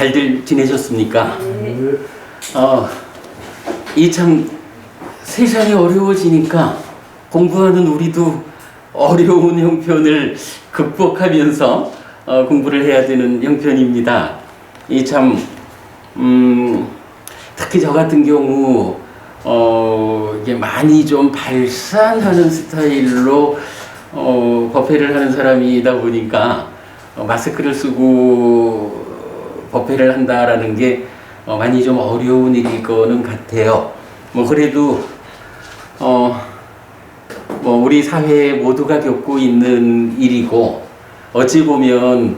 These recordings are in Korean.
잘들 지내셨습니까? 이 참 세상이 어려워지니까 공부하는 우리도 어려운 형편을 극복하면서 공부를 해야 되는 형편입니다. 이 참 특히 저 같은 경우 이게 많이 좀 발산하는 스타일로 법회를 하는 사람이다 보니까 마스크를 쓰고 법회를 한다라는 게 많이 좀 어려운 일일 거는 같아요. 뭐 그래도 뭐 우리 사회 모두가 겪고 있는 일이고 어찌 보면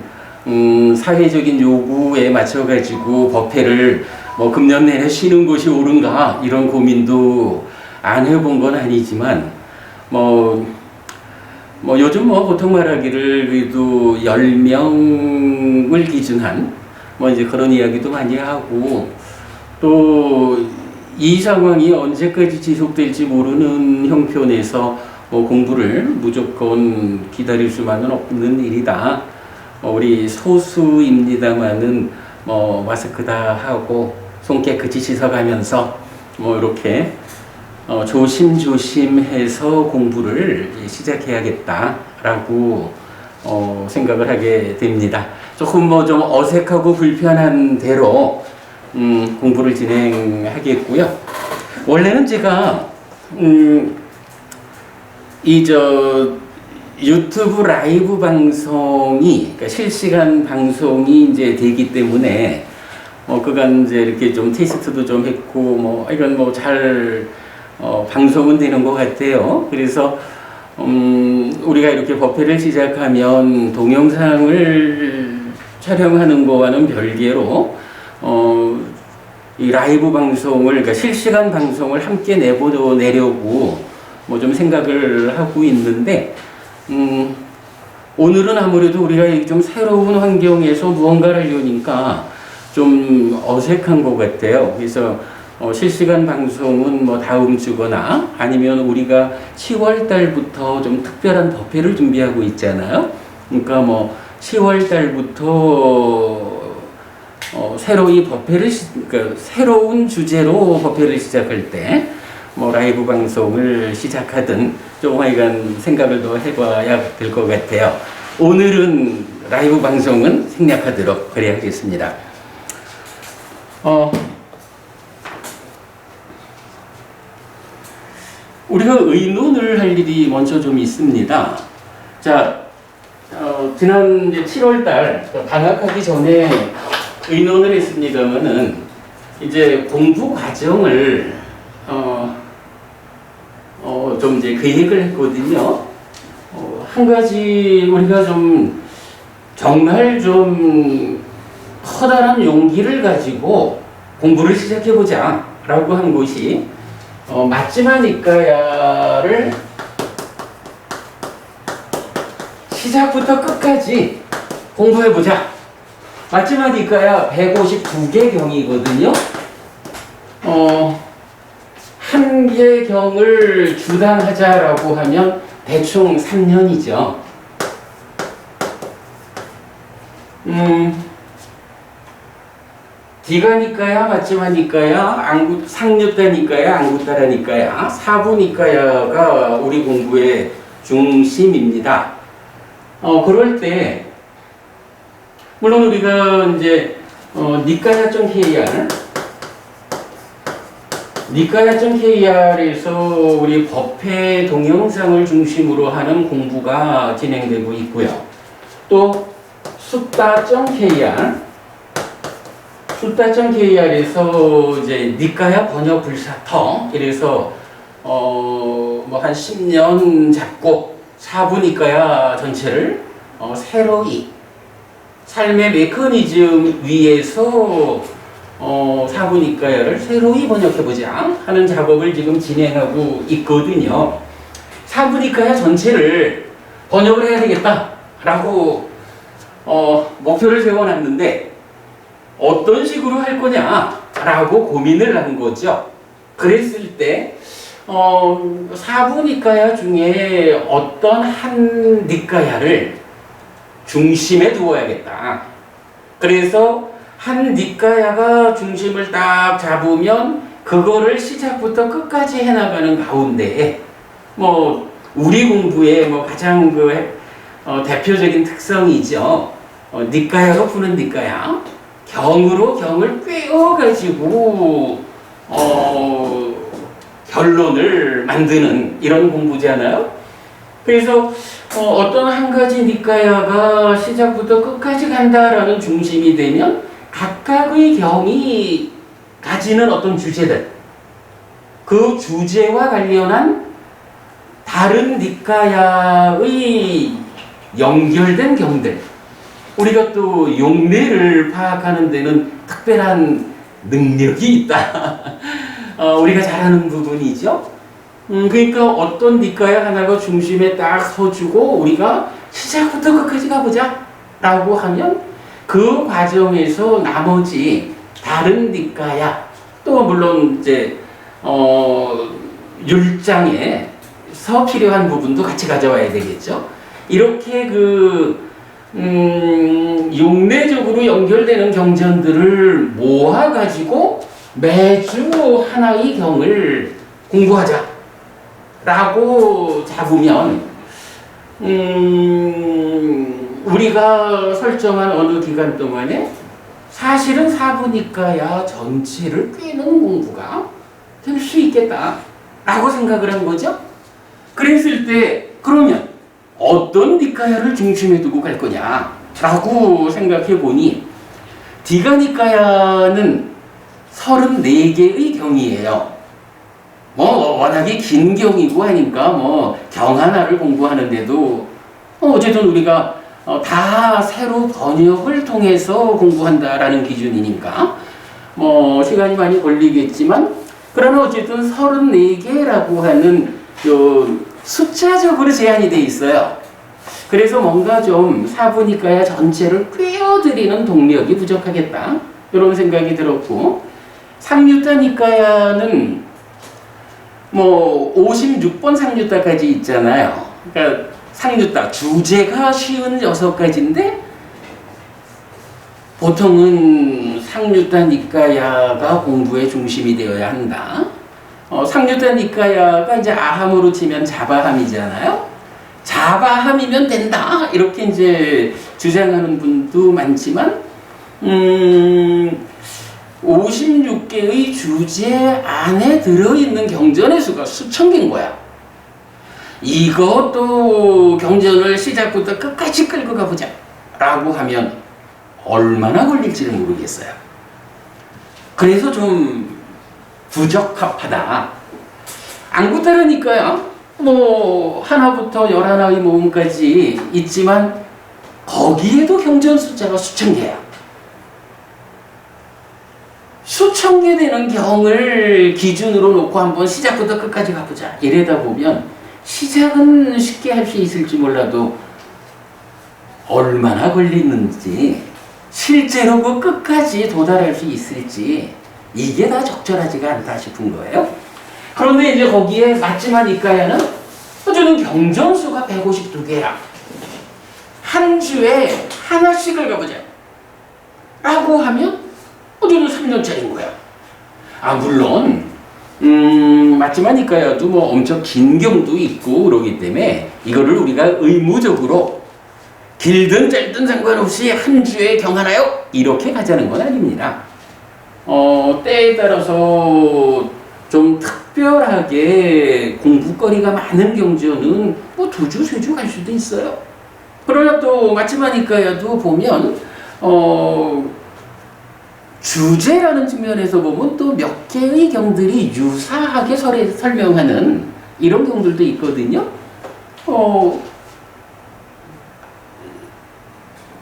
사회적인 요구에 맞춰 가지고 법회를 뭐 금년 내내 쉬는 것이 옳은가 이런 고민도 안 해본 건 아니지만 뭐 요즘 뭐 보통 말하기를 그래도 10명을 기준한 뭐 이제 그런 이야기도 많이 하고 또 이 상황이 언제까지 지속될지 모르는 형편에서 공부를 무조건 기다릴 수만은 없는 일이다. 우리 소수입니다만은 마스크 다 하고 손 깨끗이 씻어가면서 이렇게 조심조심해서 공부를 시작해야겠다라고 생각을 하게 됩니다. 조금 좀 어색하고 불편한 대로 공부를 진행하겠고요. 원래는 제가 유튜브 라이브 방송이 그러니까 실시간 방송이 이제 되기 때문에 그간 이제 이렇게 좀 테스트도 좀 했고 이건 잘 방송은 되는 것 같아요. 그래서 우리가 이렇게 법회를 시작하면 동영상을 촬영하는 거와는 별개로 이 라이브 방송을 그러니까 실시간 방송을 함께 내보내려고 좀 생각을 하고 있는데 오늘은 아무래도 우리가 좀 새로운 환경에서 무언가를 하려니까 좀 어색한 것 같아요. 그래서 실시간 방송은 다음 주거나 아니면 우리가 10월 달부터 좀 특별한 법회를 준비하고 있잖아요. 그러니까 10월 달부터 새로이 법회를 그러니까 새로운 주제로 법회를 시작할 때 라이브 방송을 시작하든 조금만 생각을 더 해봐야 될 것 같아요. 오늘은 라이브 방송은 생략하도록 그래야 하겠습니다. 우리가 의논을 할 일이 먼저 좀 있습니다. 자, 지난 7월달 방학하기 전에 의논을 했습니다만은 이제 공부 과정을 좀 이제 계획을 했거든요. 한 가지 우리가 정말 커다란 용기를 가지고 공부를 시작해보자 라고 한 것이 맞지마니까야를 시작부터 끝까지 공부해보자. 맞지마니까야 152개 경이거든요. 한 개 경을 주당 하자라고 하면 대충 3년이죠. 디가니까야, 맞지마니까야, 상류다니까야, 안구따라니까야, 사부니까야가 우리 공부의 중심입니다. 그럴 때 물론 우리가 이제 니까야.kr에서 우리 법회 동영상을 중심으로 하는 공부가 진행되고 있고요. 또 숫다.kr에서 이제 니까야 번역 불사터 그래서 한 10년 잡고 사부니까야 전체를 새로이 삶의 메커니즘 위에서 사부니까야를 새로이 번역해보자 하는 작업을 지금 진행하고 있거든요. 사부니까야 전체를 번역을 해야 되겠다라고 목표를 세워놨는데 어떤 식으로 할 거냐라고 고민을 한 거죠. 그랬을 때 사부니까야 중에 어떤 한 니까야를 중심에 두어야겠다. 그래서 한 니까야가 중심을 딱 잡으면 그거를 시작부터 끝까지 해나가는 가운데에 뭐 우리 공부의 뭐 가장 대표적인 특성이죠. 니까야가 푸는 니까야. 경으로 경을 꿰어가지고 결론을 만드는 이런 공부잖아요. 그래서 어떤 한 가지 니까야가 시작부터 끝까지 간다라는 중심이 되면 각각의 경이 가지는 어떤 주제들, 그 주제와 관련한 다른 니까야의 연결된 경들, 우리가 또 용례를 파악하는 데는 특별한 능력이 있다. 우리가 잘하는 부분이죠. 그러니까 어떤 니까야 하나가 중심에 딱 서주고 우리가 시작부터 끝까지 가보자 라고 하면 그 과정에서 나머지 다른 니까야, 또 물론 이제 율장에서 필요한 부분도 같이 가져와야 되겠죠. 이렇게 용례적으로 연결되는 경전들을 모아가지고 매주 하나의 경을 공부하자 라고 잡으면 우리가 설정한 어느 기간 동안에 사실은 사부니까야 전체를 꿰는 공부가 될 수 있겠다 라고 생각을 한 거죠. 그랬을 때 그러면 어떤 니까야를 중심에 두고 갈 거냐 라고 생각해 보니 디가니까야는 34개의 경이에요. 뭐 워낙에 긴 경이고 하니까 뭐 경 하나를 공부하는데도 어쨌든 우리가 다 새로 번역을 통해서 공부한다라는 기준이니까 뭐 시간이 많이 걸리겠지만, 그러나 어쨌든 34개라고 하는 숫자적으로 제한이 돼 있어요. 그래서 뭔가 좀 사부니까야 전체를 꿰어드리는 동력이 부족하겠다 이런 생각이 들었고, 상유타니까야는 뭐 56번 상유타까지 있잖아요. 그러니까 상유타 주제가 56가지인데 보통은 상유타니까야가 공부의 중심이 되어야 한다. 상유타니까야가 이제 아함으로 치면 자바함이잖아요. 자바함이면 된다 이렇게 이제 주장하는 분도 많지만 56개의 주제 안에 들어있는 경전의 수가 수천 개인 거야. 이것도 경전을 시작부터 끝까지 끌고 가보자 라고 하면 얼마나 걸릴지는 모르겠어요. 그래서 좀 부적합하다. 안구따르니까요. 뭐 하나부터 11의 모음까지 있지만 거기에도 경전 숫자가 수천 개야. 수천 개 되는 경을 기준으로 놓고 한번 시작부터 끝까지 가보자 이래다 보면 시작은 쉽게 할 수 있을지 몰라도 얼마나 걸리는지, 실제로 그 끝까지 도달할 수 있을지 이게 다 적절하지가 않다 싶은 거예요. 그런데 이제 거기에 맞지만 니까야는 어쩌면 경전수가 152개야. 한 주에 하나씩을 가보자 라고 하면 어쩌면 3년짜리인 거야. 물론 맞지만 니까야도 뭐 엄청 긴 경도 있고 그러기 때문에 이거를 우리가 의무적으로 길든 짧든 상관없이 한 주에 경 하나요? 이렇게 가자는 건 아닙니다. 때에 따라서 좀 특별하게 공부거리가 많은 경전은 뭐 2주, 3주 갈 수도 있어요. 그러나 또 맞지만 니까야도 보면 주제라는 측면에서 보면 또 몇 개의 경들이 유사하게 설명하는 이런 경들도 있거든요.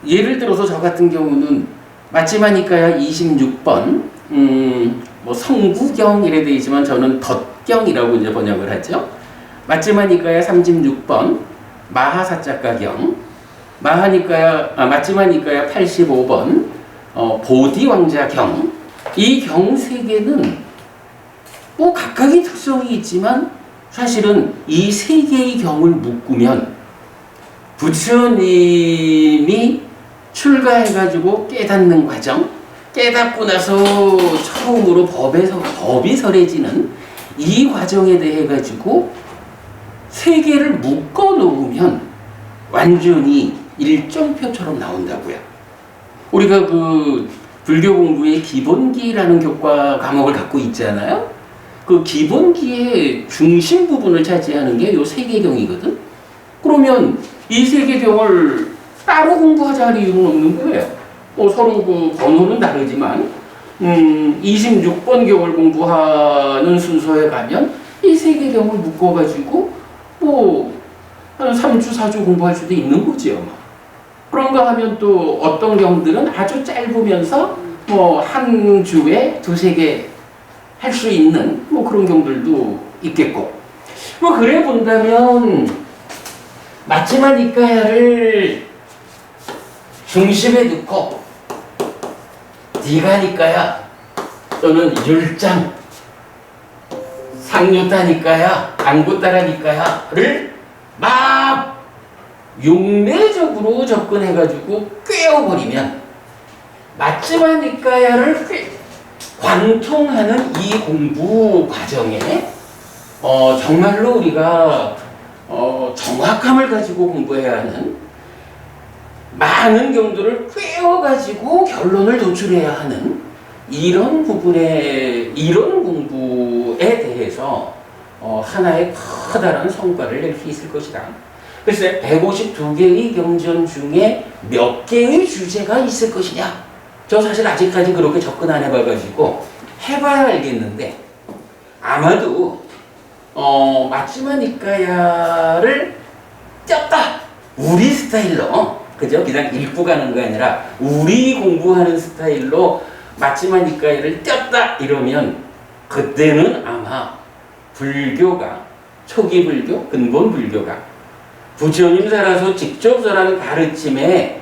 예를 들어서 저 같은 경우는 맞지만 니까야 26번 뭐 성구경 이래 되어 있지만 저는 덧경이라고 이제 번역을 하죠. 맞지만 니까야 36번 마하사자가경, 맞지만 니까야 85번 보디왕자경. 이 경 3개는 뭐 각각의 특성이 있지만 사실은 이 3개의 경을 묶으면 부처님이 출가해가지고 깨닫는 과정, 깨닫고 나서 처음으로 법이 설해지는 이 과정에 대해 가지고 세계를 묶어 놓으면 완전히 일정표처럼 나온다고요. 우리가 그 불교 공부의 기본기라는 교과 과목을 갖고 있잖아요. 그 기본기의 중심 부분을 차지하는 게 요 세계경이거든. 그러면 이 세계경을 따로 공부하자 할 이유는 없는 거예요. 서로 그 번호는 다르지만 26번 경을 공부하는 순서에 가면 이 세계경을 묶어가지고 한 3주, 4주 공부할 수도 있는 거지요. 그런가 하면 또 어떤 경들은 아주 짧으면서 한 주에 두세 개 할 수 있는 그런 경들도 있겠고. 그래 본다면 마치마 니까야를 중심에 두고 디가니까야 또는 율장, 상류타니까야, 안구따라니까야를 막 용례적으로 접근해가지고 꿰어버리면 마치마 니까야를 관통하는 이 공부 과정에 정말로 우리가 정확함을 가지고 공부해야 하는 많은 경들을 꿰어가지고 결론을 도출해야 하는 이런 부분의 이런 공부에 대해서 하나의 커다란 성과를 낼 수 있을 것이다. 글쎄 152개의 경전 중에 몇 개의 주제가 있을 것이냐? 저 사실 아직까지 그렇게 접근 안 해봐가지고 해봐야 알겠는데 아마도 마치마 니까야를 쪘다! 우리 스타일로 그죠? 그냥 읽고 가는 거 아니라 우리 공부하는 스타일로 마치마 니까야를 쪘다! 이러면 그때는 아마 불교가 초기 불교, 근본 불교가 부처님 살아서 직접 전한 가르침에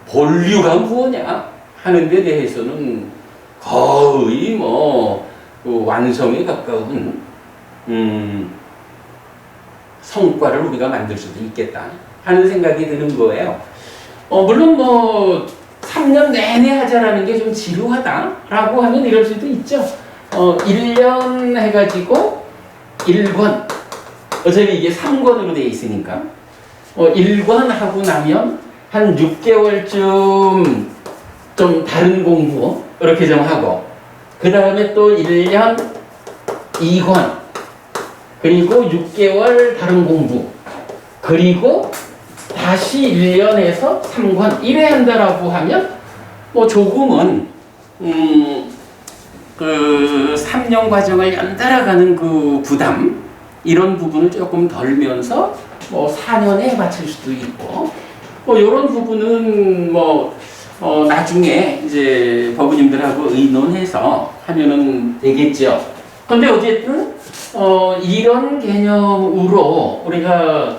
본류가 무엇냐 하는 데 대해서는 거의 그 완성에 가까운 성과를 우리가 만들 수도 있겠다 하는 생각이 드는 거예요. 물론 3년 내내 하자라는 게 좀 지루하다라고 하면 이럴 수도 있죠. 1년 해가지고 1권 어차피 이게 3권으로 되어 있으니까 1권 하고 나면 한 6개월쯤 좀 다른 공부 이렇게 좀 하고 그 다음에 또 1년 2권 그리고 6개월 다른 공부 그리고 다시 1년에서 3권 이래 한다라고 하면 조금은 그 3년 과정을 연달아 가는 그 부담 이런 부분을 조금 덜면서 4년에 맞출 수도 있고 이런 부분은 나중에 이제 법우님들하고 의논해서 하면은 되겠죠. 근데 어쨌든 이런 개념으로 우리가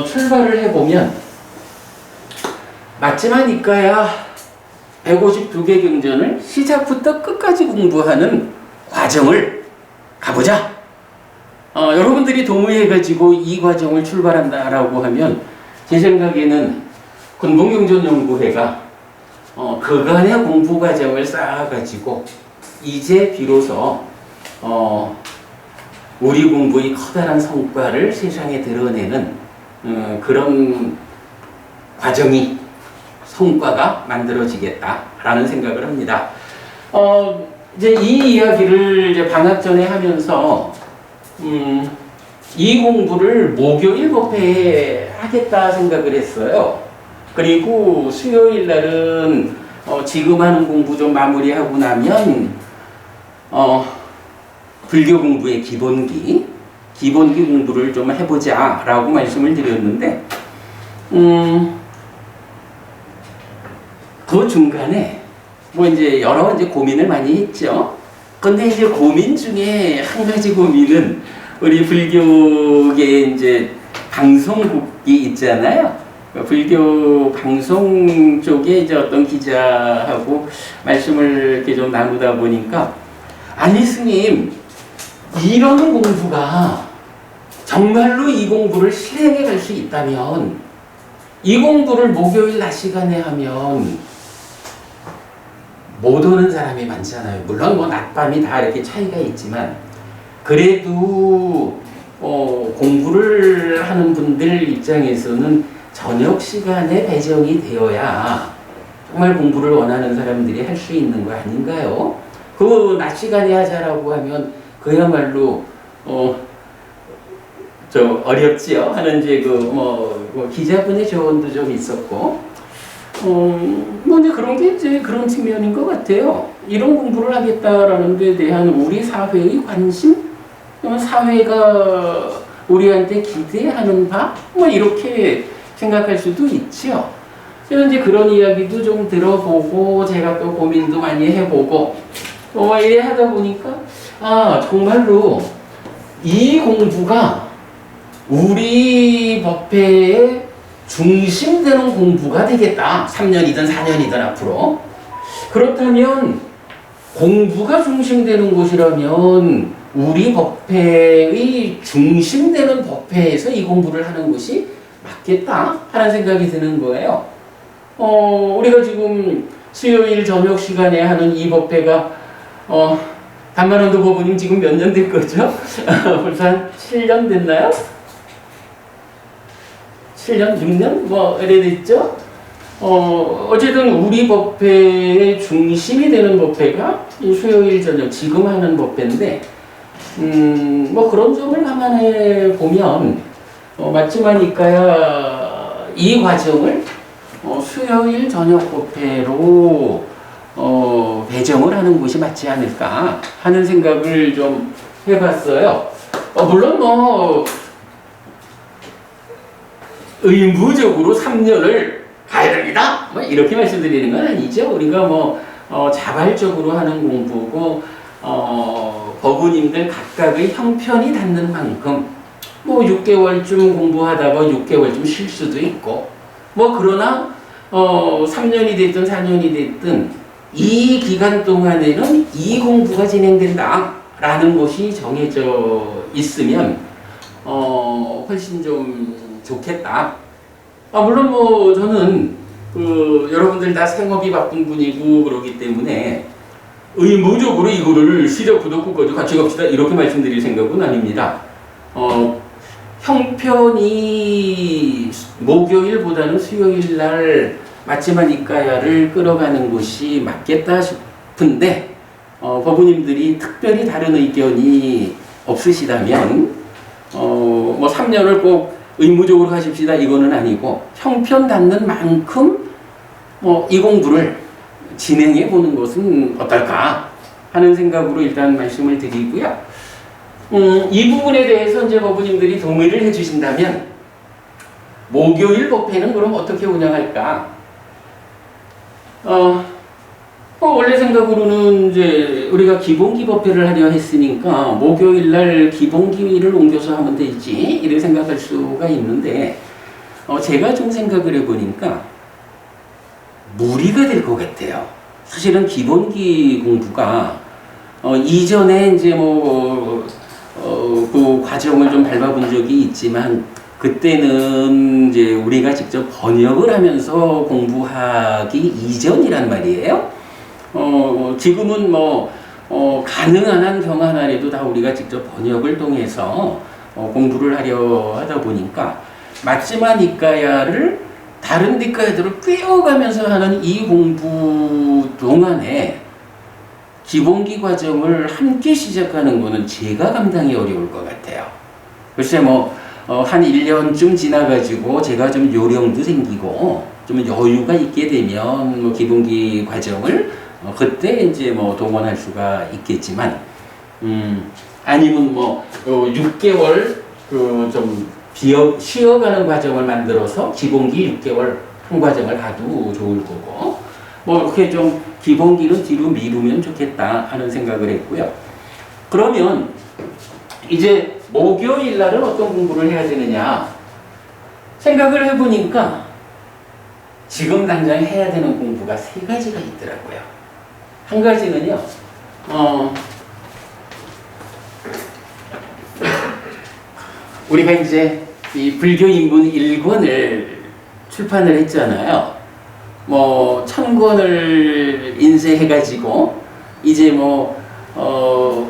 출발을 해보면 마치마 니까야 152개 경전을 시작부터 끝까지 공부하는 과정을 가보자. 여러분들이 동의해가지고 이 과정을 출발한다라고 하면 제 생각에는 근본경전연구회가 그간의 공부 과정을 쌓아가지고 이제 비로소 우리 공부의 커다란 성과를 세상에 드러내는 그런 과정이 성과가 만들어지겠다라는 생각을 합니다. 이제 이 이야기를 이제 방학 전에 하면서 이 공부를 목요일 법회에 하겠다 생각을 했어요. 그리고 수요일 날은 지금 하는 공부 좀 마무리하고 나면 불교 공부의 기본기 공부를 좀 해보자 라고 말씀을 드렸는데 그 중간에 이제 여러 고민을 많이 했죠. 근데 이제 고민 중에 한 가지 고민은 우리 불교계 이제 방송국이 있잖아요. 불교 방송 쪽에 이제 어떤 기자하고 말씀을 이렇게 좀 나누다 보니까 아니 스님 이런 공부가 정말로 이 공부를 실행해 갈 수 있다면 이 공부를 목요일 낮 시간에 하면 못 오는 사람이 많잖아요. 물론 뭐 낮밤이 다 이렇게 차이가 있지만 그래도 공부를 하는 분들 입장에서는 저녁 시간에 배정이 되어야 정말 공부를 원하는 사람들이 할 수 있는 거 아닌가요? 그 낮 시간에 하자라고 하면 그야말로 어렵지요. 하는 이제 기자분의 조언도 좀 있었고, 근데 그런 게 이제 그런 측면인 것 같아요. 이런 공부를 하겠다라는 데 대한 우리 사회의 관심, 사회가 우리한테 기대하는 바, 이렇게 생각할 수도 있죠. 저는 이제 그런 이야기도 좀 들어보고, 제가 또 고민도 많이 해보고, 이래 하다 보니까, 정말로 이 공부가 우리 법회의 중심되는 공부가 되겠다. 3년이든 4년이든 앞으로. 그렇다면 공부가 중심되는 곳이라면 우리 법회의 중심되는 법회에서 이 공부를 하는 것이 맞겠다 하는 생각이 드는 거예요. 우리가 지금 수요일 저녁 시간에 하는 이 법회가 단만원도 법원님 지금 몇 년 된 거죠? 벌써 한 7년 됐나요? 7년? 6년? 이래 됐죠? 어쨌든 우리 법회의 중심이 되는 법회가 이 수요일 저녁 지금 하는 법회인데, 그런 점을 감안해 보면, 맞지만 이까야 이 과정을 수요일 저녁 법회로 배정을 하는 것이 맞지 않을까 하는 생각을 좀 해봤어요. 물론 의무적으로 3년을 가야 됩니다. 이렇게 말씀드리는 건 아니죠. 우리가 자발적으로 하는 공부고, 법우님들 각각의 형편이 닿는 만큼 6개월쯤 공부하다가 6개월쯤 쉴 수도 있고, 그러나 3년이 됐든 4년이 됐든 이 기간 동안에는 이 공부가 진행된다 라는 것이 정해져 있으면 훨씬 좀 좋겠다. 물론 저는 여러분들 다 생업이 바쁜 분이고 그러기 때문에 의무적으로 이거를 시작부터 끝까지 같이 갑시다 이렇게 말씀드릴 생각은 아닙니다. 형편이 목요일보다는 수요일 날 맞지만 이까야를 끌어가는 것이 맞겠다 싶은데, 법우님들이 특별히 다른 의견이 없으시다면 3년을 꼭 의무적으로 하십시다 이거는 아니고, 형편 닿는 만큼 이 공부를 진행해 보는 것은 어떨까 하는 생각으로 일단 말씀을 드리고요. 이 부분에 대해서 이제 법우님들이 동의를 해주신다면 목요일 법회는 그럼 어떻게 운영할까? 원래 생각으로는 이제 우리가 기본기 법회를 하려 했으니까 목요일 날 기본기를 옮겨서 하면 되지 이렇게 생각할 수가 있는데, 제가 좀 생각을 해보니까 무리가 될 것 같아요. 사실은 기본기 공부가 이전에 이제 그 과정을 좀 밟아본 적이 있지만, 그때는 이제 우리가 직접 번역을 하면서 공부하기 이전이란 말이에요. 지금은 가능한 한 경한 안에도 다 우리가 직접 번역을 통해서 공부를 하려 하다 보니까 맞지만 이까야를 다른 뒷가야들을 꿰어가면서 하는 이 공부 동안에 기본기 과정을 함께 시작하는 거는 제가 감당이 어려울 것 같아요. 글쎄 한 1년쯤 지나가지고 제가 좀 요령도 생기고 좀 여유가 있게 되면 기본기 과정을 그때 이제 동원할 수가 있겠지만, 아니면 6개월 좀 쉬어가는 과정을 만들어서 기본기 6개월 한 과정을 가도 좋을 거고, 이렇게 좀 기본기는 뒤로 미루면 좋겠다 하는 생각을 했고요. 그러면 이제 목요일 날은 어떤 공부를 해야 되느냐 생각을 해보니까 지금 당장 해야 되는 공부가 3가지가 있더라고요. 한 가지는요, 우리가 이제 이 불교인문 1권을 출판을 했잖아요. 1000권을 인쇄해가지고 이제 뭐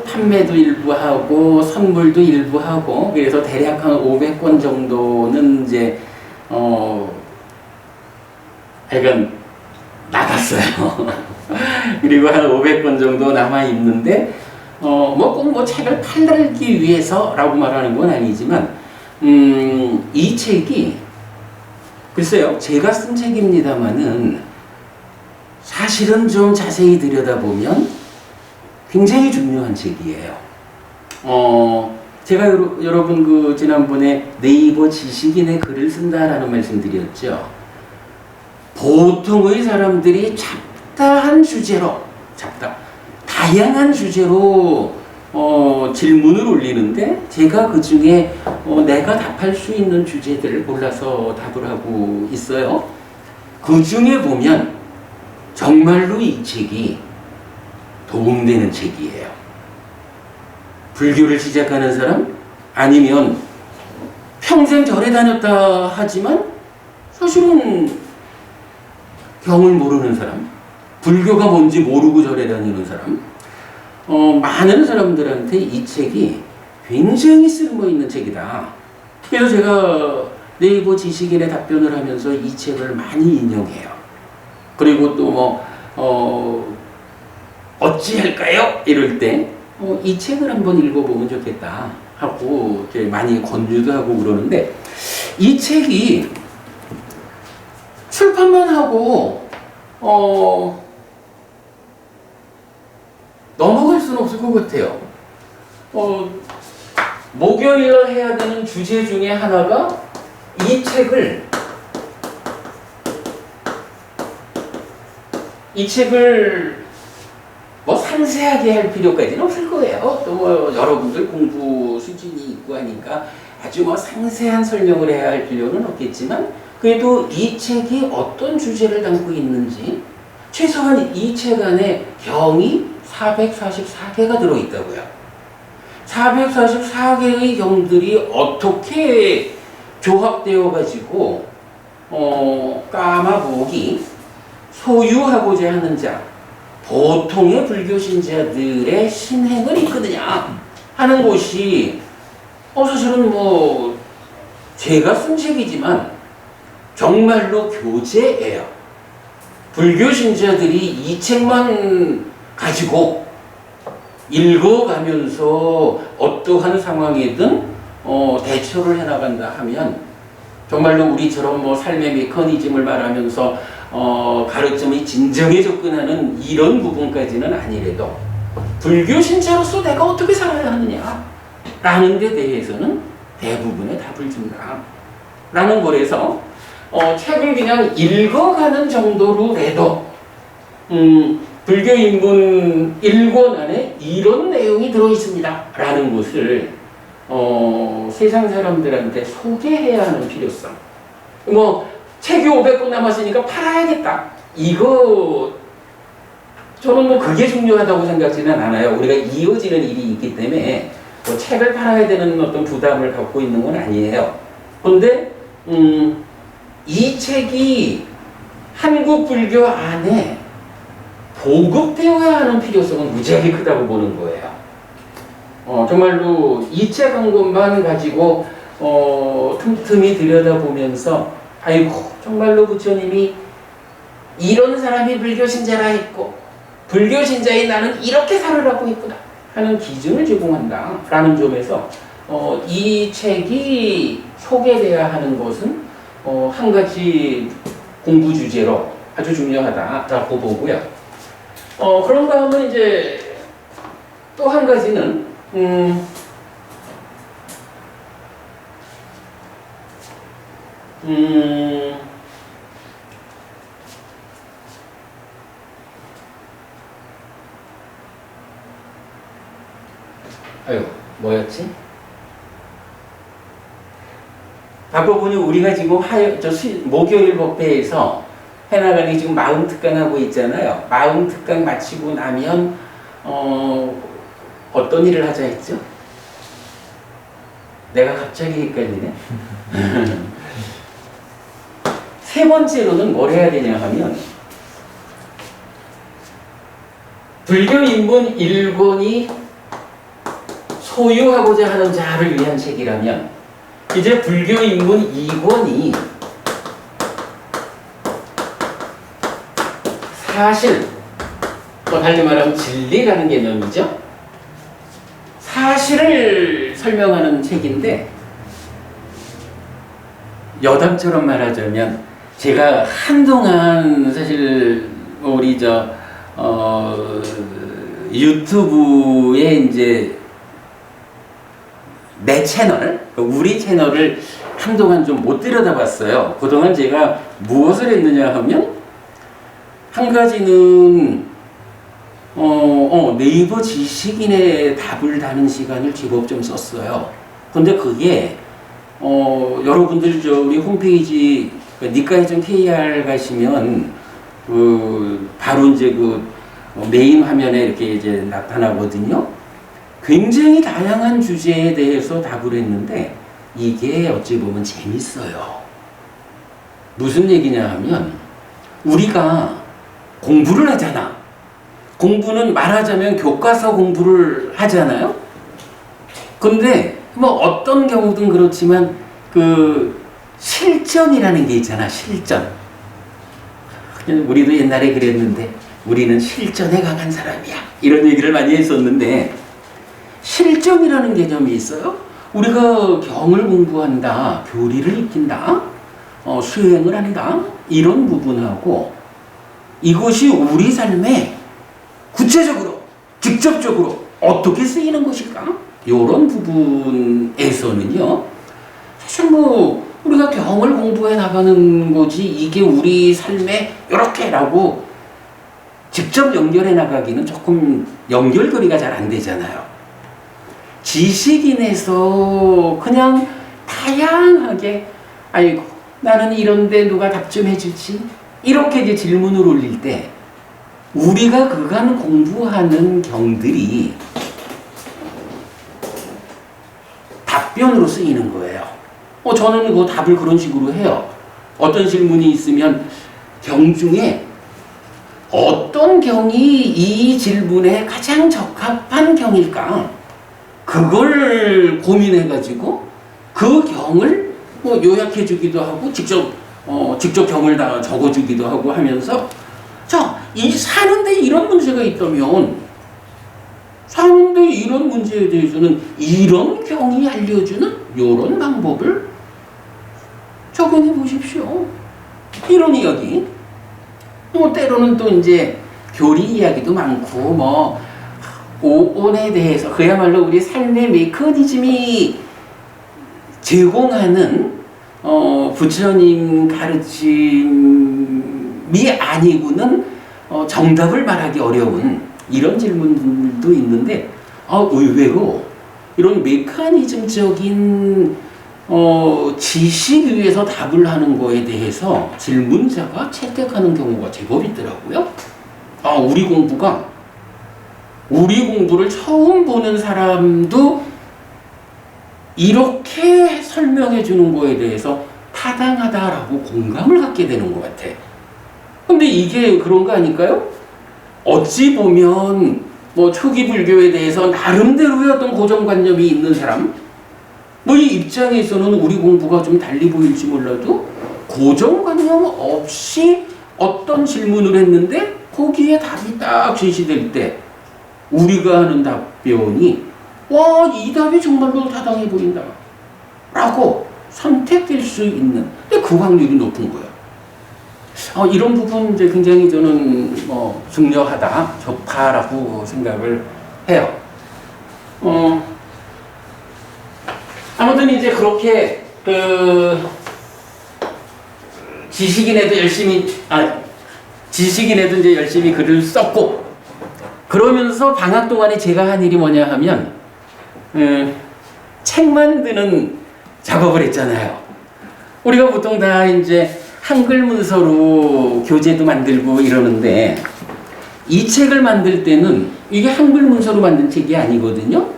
판매도 일부 하고 선물도 일부 하고 그래서 대략 한 500권 정도는 이제 약간 나갔어요. 그리고 한 500권 정도 남아 있는데 뭐 꼭 뭐 책을 팔기 위해서라고 말하는 건 아니지만 이 책이 글쎄요 제가 쓴 책입니다마는 사실은 좀 자세히 들여다보면 굉장히 중요한 책이에요. 제가 여러분 그 지난번에 네이버 지식인의 글을 쓴다라는 말씀드렸죠. 보통의 사람들이 다양한 주제로 질문을 올리는데 제가 그 중에 내가 답할 수 있는 주제들을 골라서 답을 하고 있어요. 그 중에 보면 정말로 이 책이 도움되는 책이에요. 불교를 시작하는 사람 아니면 평생 절에 다녔다 하지만 사실은 경을 모르는 사람, 불교가 뭔지 모르고 절에 다니는 사람, 많은 사람들한테 이 책이 굉장히 쓸모있는 책이다. 그래서 제가 네이버 지식인의 답변을 하면서 이 책을 많이 인용해요. 그리고 또 어찌할까요? 이럴 때 이 책을 한번 읽어보면 좋겠다 하고 이렇게 많이 권유도 하고 그러는데 이 책이 출판만 하고 넘어갈 수는 없을 것 같아요. 목요일날 해야 되는 주제 중에 하나가 이 책을 뭐 상세하게 할 필요까지는 없을 거예요. 또 뭐 여러분들 공부 수준이 있고 하니까 아주 뭐 상세한 설명을 해야 할 필요는 없겠지만 그래도 이 책이 어떤 주제를 담고 있는지 최소한 이 책 안에 경이 444개가 들어있다고요. 444개의 경들이 어떻게 조합되어 가지고 까마복이 소유하고자 하는 자 보통의 불교 신자들의 신행을 이끄느냐 하는 것이 사실은 뭐 제가 쓴 책이지만 정말로 교재예요. 불교 신자들이 이 책만 가지고 읽어가면서 어떠한 상황이든 대처를 해나간다 하면 정말로 우리처럼 뭐 삶의 메커니즘을 말하면서 가르침의 진정에 접근하는 이런 부분까지는 아니래도 불교 신자로서 내가 어떻게 살아야 하느냐 라는 데 대해서는 대부분의 답을 준다 라는 거라서 책을 그냥 읽어가는 정도로라도 불교 인문 1권 안에 이런 내용이 들어있습니다 라는 것을 세상 사람들한테 소개해야 하는 필요성. 뭐 책이 500권 남았으니까 팔아야겠다. 이거 저는 뭐 그게 중요하다고 생각지는 않아요. 우리가 이어지는 일이 있기 때문에 뭐 책을 팔아야 되는 어떤 부담을 갖고 있는 건 아니에요. 그런데 이 책이 한국 불교 안에 보급되어야 하는 필요성은 무지하게 크다고 보는 거예요. 정말로 이 책 한 권만 가지고 틈틈이 들여다보면서 아이고 정말로 부처님이 이런 사람이 불교 신자라 했고 불교 신자인 나는 이렇게 살으라고 했구나 하는 기준을 제공한다 라는 점에서 이 책이 소개돼야 하는 것은 한 가지 공부 주제로 아주 중요하다라고 보고요. 그런가 하면 이제 또 한 가지는 뭐였지? 아까 보니 우리가 지금 목요일 법회에서 해나가니 지금 마음특강 하고 있잖아요. 마음특강 마치고 나면 어떤 일을 하자 했죠? 내가 갑자기 헷갈리네. 세 번째로는 뭘 해야 되냐 하면 불교 인문 1권이 소유하고자 하는 자를 위한 책이라면 이제 불교 인문 2권이 사실, 또 달리 말하면 진리라는 개념이죠. 사실을 설명하는 책인데, 여담처럼 말하자면 제가 한동안 사실 우리 유튜브에 이제 내 채널, 우리 채널을 한동안 좀 못 들여다봤어요. 그동안 제가 무엇을 했느냐 하면, 한 가지는 네이버 지식인의 답을 다는 시간을 제법 좀 썼어요. 근데 그게 여러분들 우리 홈페이지 니카이점.kr 가시면 바로 이제 메인 화면에 이렇게 이제 나타나거든요. 굉장히 다양한 주제에 대해서 답을 했는데 이게 어찌 보면 재밌어요. 무슨 얘기냐 하면, 우리가 공부를 하잖아. 공부는 말하자면 교과서 공부를 하잖아요. 근데 뭐 어떤 경우든 그렇지만 실전이라는 게 있잖아. 실전. 우리도 옛날에 그랬는데 우리는 실전에 강한 사람이야, 이런 얘기를 많이 했었는데, 실전이라는 개념이 있어요. 우리가 경을 공부한다, 교리를 익힌다, 수행을 한다, 이런 부분하고 이것이 우리 삶에 구체적으로 직접적으로 어떻게 쓰이는 것일까, 이런 부분에서는요, 사실 우리가 경을 공부해 나가는 거지 이게 우리 삶에 이렇게라고 직접 연결해 나가기는 조금 연결고리가 잘 안 되잖아요. 지식인에서 그냥 다양하게, 아이고 나는 이런데 누가 답 좀 해주지, 이렇게 이제 질문을 올릴 때 우리가 그간 공부하는 경들이 답변으로 쓰이는 거예요. 저는 그 답을 그런 식으로 해요. 어떤 질문이 있으면 경 중에 어떤 경이 이 질문에 가장 적합한 경일까? 그걸 고민해가지고 그 경을 요약해주기도 하고 직접 경을 다 적어주기도 하고 하면서, 자, 사는데 이런 문제가 있다면 사는데 이런 문제에 대해서는 이런 경이 알려주는 이런 방법을 적용해 보십시오, 이런 이야기. 때로는 또 이제 교리 이야기도 많고 오온에 대해서, 그야말로 우리 삶의 메커니즘이 제공하는 부처님 가르침이 아니고는 정답을 말하기 어려운 이런 질문들도 있는데, 의외로 이런 메커니즘적인 지식 위에서 답을 하는 거에 대해서 질문자가 채택하는 경우가 제법 있더라고요. 우리 공부를 처음 보는 사람도 이렇게 설명해 주는 거에 대해서 타당하다라고 공감을 갖게 되는 것 같아. 근데 이게 그런 거 아닐까요? 어찌 보면 초기 불교에 대해서 나름대로의 어떤 고정관념이 있는 사람, 이 입장에서는 우리 공부가 좀 달리 보일지 몰라도 고정관념 없이 어떤 질문을 했는데 거기에 답이 딱 제시될 때 우리가 하는 답변이 이 답이 정말로 타당해 보인다 라고 선택될 수 있는, 그 확률이 높은 거예요. 이런 부분 이제 굉장히 저는 중요하다, 좋다라고 생각을 해요. 아무튼 이제 그렇게 지식인에도 이제 열심히 글을 썼고, 그러면서 방학 동안에 제가 한 일이 뭐냐 하면 책 만드는 작업을 했잖아요. 우리가 보통 다 이제 한글 문서로 교재도 만들고 이러는데, 이 책을 만들 때는 이게 한글 문서로 만든 책이 아니거든요.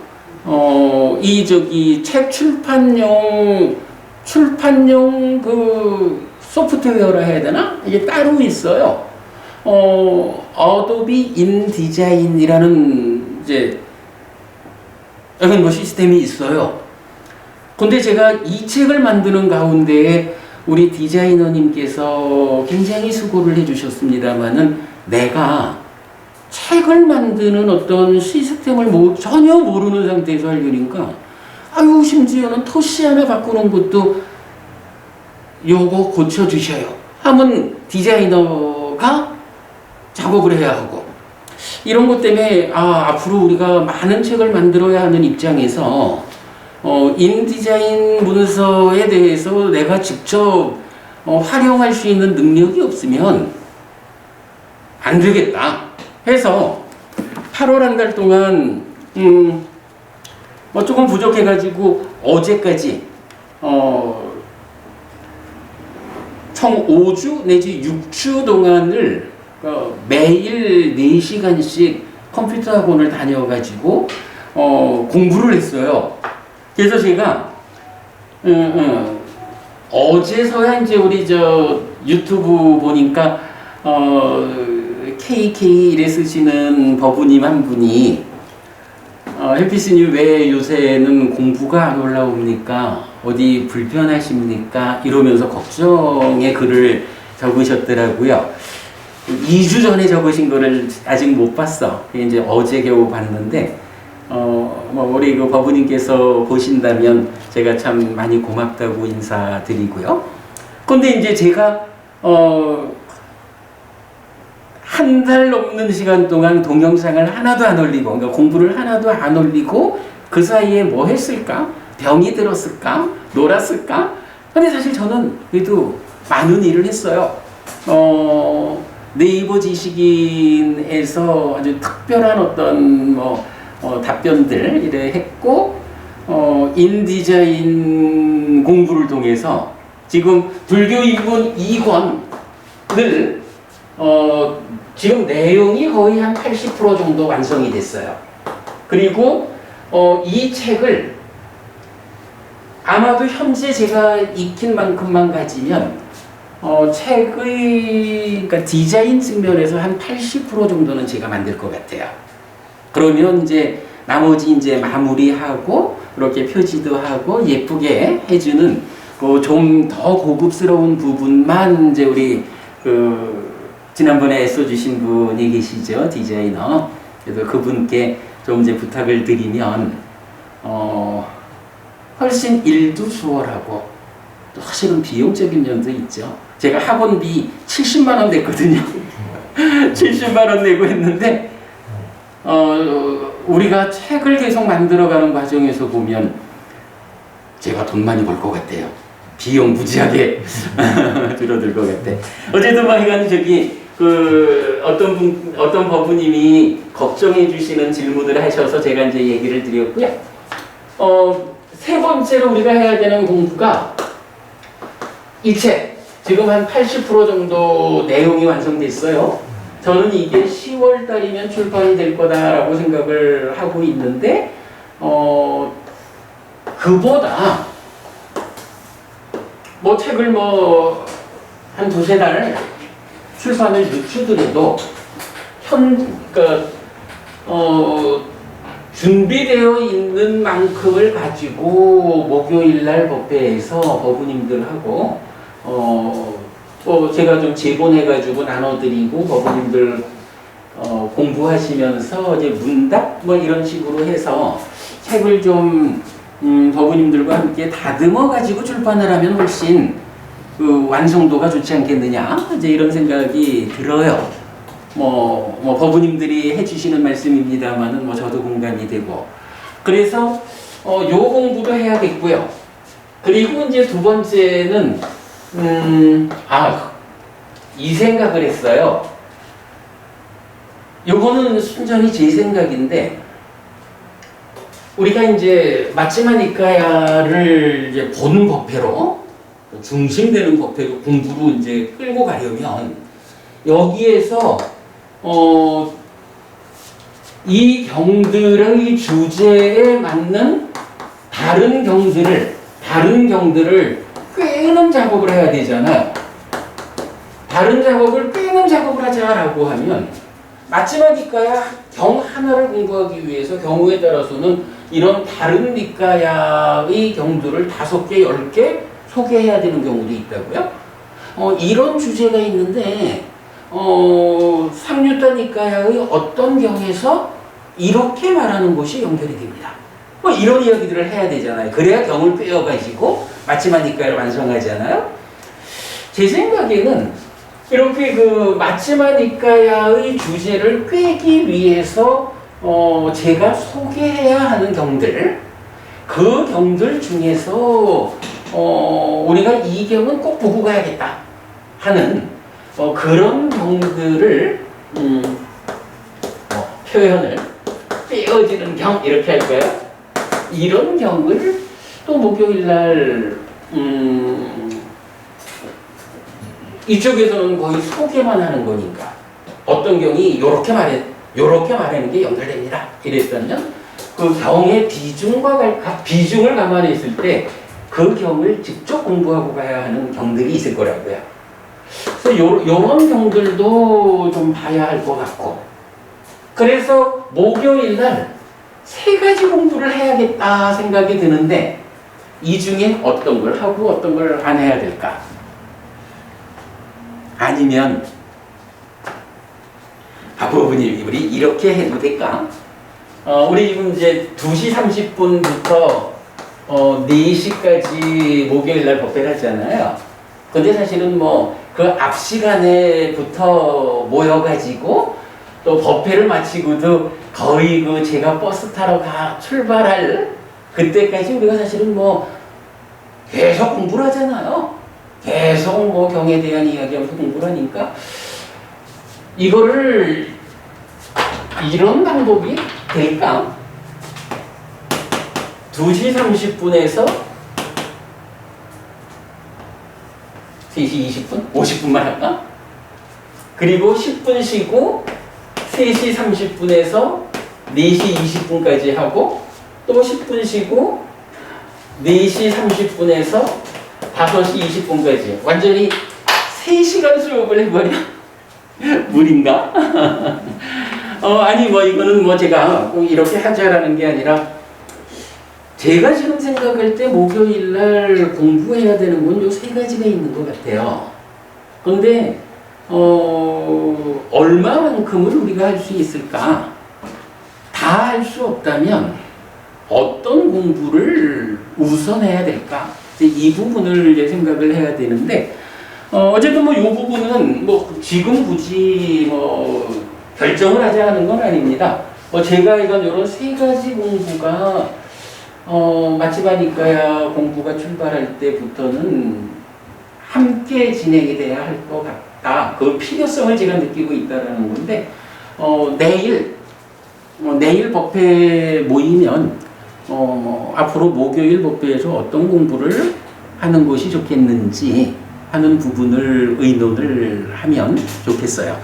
책 출판용 소프트웨어라 해야 되나? 이게 따로 있어요. 어도비 인디자인이라는 이제 이런 뭐 시스템이 있어요. 근데 제가 이 책을 만드는 가운데에 우리 디자이너님께서 굉장히 수고를 해주셨습니다만은 내가 책을 만드는 어떤 시스템을 전혀 모르는 상태에서 하려니까 아유 심지어는 토시 하나 바꾸는 것도 요거 고쳐주셔요 하면 디자이너가 작업을 해야 하고 이런 것 때문에 앞으로 우리가 많은 책을 만들어야 하는 입장에서 인디자인 문서에 대해서 내가 직접 활용할 수 있는 능력이 없으면 안 되겠다 해서 8월 한 달 동안 조금 부족해가지고 어제까지 총 5주 내지 6주 동안을 매일 4시간씩 컴퓨터 학원을 다녀가지고 공부를 했어요. 그래서 제가 어제서야 이제 우리 유튜브 보니까 KK 이래 쓰시는 버부님 한 분이 헬피스님 왜 요새는 공부가 안 올라옵니까? 어디 불편하십니까? 이러면서 걱정의 글을 적으셨더라고요. 2주 전에 적으신 거를 아직 못 봤어. 이제 어제 겨우 봤는데 우리 그 버부님께서 보신다면 제가 참 많이 고맙다고 인사드리고요. 근데 이제 제가 한 달 넘는 시간 동안 동영상을 하나도 안 올리고, 그러니까 공부를 하나도 안 올리고 그 사이에 뭐 했을까? 병이 들었을까? 놀았을까? 근데 사실 저는 그래도 많은 일을 했어요. 네이버 지식인에서 아주 특별한 어떤 답변들 이래 했고, 인디자인 공부를 통해서 지금 불교 인문 2권을 지금 내용이 거의 한 80% 정도 완성이 됐어요. 그리고 이 책을 아마도 현재 제가 익힌 만큼만 가지면 책의 그러니까 디자인 측면에서 한 80% 정도는 제가 만들 것 같아요. 그러면 이제 나머지 이제 마무리하고 이렇게 표지도 하고 예쁘게 해주는 좀 더 고급스러운 부분만 이제 우리 지난번에 애써주신 분이 계시죠, 디자이너. 그래서 그분께 좀 이제 부탁을 드리면 훨씬 일도 수월하고 또 사실은 비용적인 면도 있죠. 제가 학원비 70만 원 냈거든요. 70만 원 내고 했는데 우리가 책을 계속 만들어가는 과정에서 보면 제가 돈 많이 벌 것 같아요. 비용 무지하게 줄어들 것 같아. 어쨌든 하여간 어떤 버부님이 걱정해 주시는 질문을 하셔서 제가 이제 얘기를 드렸고요. 세 번째로 우리가 해야 되는 공부가 이 책. 지금 한 80% 정도 내용이 완성됐어요. 저는 이게 10월 달이면 출판이 될 거다라고 생각을 하고 있는데, 그보다 책을 한 두세 달 출판을 늦추더라도 준비되어 있는 만큼을 가지고 목요일 날 법회에서 버부님들하고 제가 좀 제본해가지고 나눠드리고 버부님들 공부하시면서 이제 문답 이런 식으로 해서 책을 좀 버부님들과 함께 다듬어가지고 출판을 하면 훨씬 완성도가 좋지 않겠느냐 이제 이런 생각이 들어요. 버부님들이 해주시는 말씀입니다만은 저도 공감이 되고 그래서 요 공부도 해야겠고요. 그리고 이제 두 번째는 이 생각을 했어요. 요거는 순전히 제 생각인데 우리가 이제 마치마니까야를 이제 본 법회로 중심되는 법회로 공부로 이제 끌고 가려면 여기에서 이 경들의 주제에 맞는 다른 경들을 꿰는 작업을 해야 되잖아요. 다른 작업을 끊는 작업을 하자라고 하면 맞지만 니까야 경 하나를 공부하기 위해서 경우에 따라서는 이런 다른 니까야의 경들을 5개, 10개 소개해야 되는 경우도 있다고요. 이런 주제가 있는데 삼류타 니까야의 어떤 경에서 이렇게 말하는 것이 연결이 됩니다. 뭐 이런 이야기들을 해야 되잖아요. 그래야 경을 꿰어가지고 맞지만 니까야를 완성하잖아요. 제 생각에는 이렇게 그 맞지마 니까야의 주제를 꿰기 위해서 제가 소개해야 하는 경들, 그 경들 중에서 우리가 이 경은 꼭 보고 가야겠다 하는 그런 경들을 표현을 꿰어지는 경 이렇게 할까요? 이런 경을 또 목요일날 이쪽에서는 거의 소개만 하는 거니까 어떤 경이 요렇게 말하는 게 연결됩니다. 이랬다면 그 경의 비중을 감안했을 때 그 경을 직접 공부하고 가야 하는 경들이 있을 거라고요. 그래서 요런 경들도 좀 봐야 할 것 같고, 그래서 목요일날 3가지 공부를 해야겠다 생각이 드는데 이 중에 어떤 걸 하고 어떤 걸 안 해야 될까? 아니면 부모님 우리 이렇게 해도 될까? 우리 지금 이제 2시 30분부터 4시까지 목요일날 법회를 하잖아요. 근데 사실은 뭐 그 앞 시간에부터 모여가지고 또 법회를 마치고도 거의 그 제가 버스 타러 출발할 그때까지 우리가 사실은 뭐 계속 공부를 하잖아요. 계속 뭐 경에 대한 이야기하면서 공부를 하니까 이거를 이런 방법이 될까? 2시 30분에서 3시 20분? 50분만 할까? 그리고 10분 쉬고 3시 30분에서 4시 20분까지 하고 또 10분 쉬고 4시 30분에서 5시 20분까지 완전히 3시간 수업을 해버려? 무리인가? 아니 뭐 이거는 뭐 제가 꼭 이렇게 하자라는 게 아니라 제가 지금 생각할 때 목요일날 공부해야 되는 건 요 3가지가 있는 것 같아요. 근데 얼마만큼을 우리가 할 수 있을까? 다 할 수 없다면 어떤 공부를 우선해야 될까? 이 부분을 이제 생각을 해야 되는데 어쨌든 뭐 이 부분은 뭐 지금 굳이 뭐 결정을 하지 않은 건 아닙니다. 제가 이건 이런 3가지 공부가 맞지마 니까야 공부가 출발할 때부터는 함께 진행이 돼야 할 것 같다. 그 필요성을 제가 느끼고 있다는 건데 내일 법회 모이면 앞으로 목요일 법회에서 어떤 공부를 하는 것이 좋겠는지 하는 부분을 의논을 하면 좋겠어요.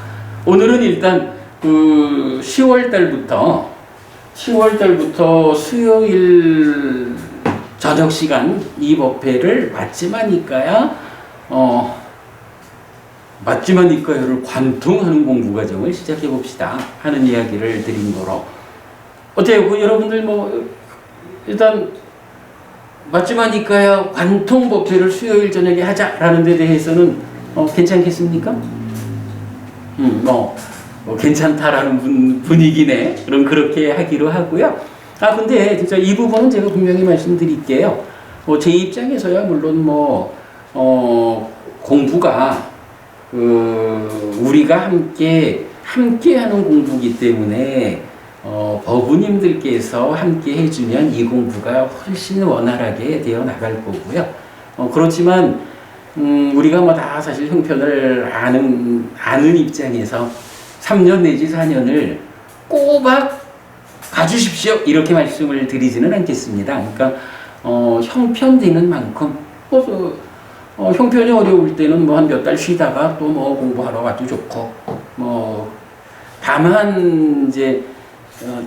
오늘은 일단 그 10월 달부터 수요일 저녁 시간 이 법회를 맞지마 니까야 맞지마 니까야를 관통하는 공부 과정을 시작해 봅시다 하는 이야기를 드린 거로 어때요? 여러분들 뭐 일단 맞지마 니까야 관통 법회를 수요일 저녁에 하자라는 데 대해서는 괜찮겠습니까? 괜찮다라는 분위기네. 그럼 그렇게 하기로 하고요. 근데 진짜 이 부분은 제가 분명히 말씀드릴게요. 제 입장에서야 물론 공부가 우리가 함께 하는 공부이기 때문에 법우님들께서 함께 해주면 이 공부가 훨씬 원활하게 되어 나갈 거고요. 그렇지만 우리가 다 사실 형편을 아는 입장에서 3년 내지 4년을 꼬박 가주십시오 이렇게 말씀을 드리지는 않겠습니다. 그러니까 형편되는 만큼 형편이 어려울 때는 한 몇 달 쉬다가 또 공부하러 와도 좋고 다만 이제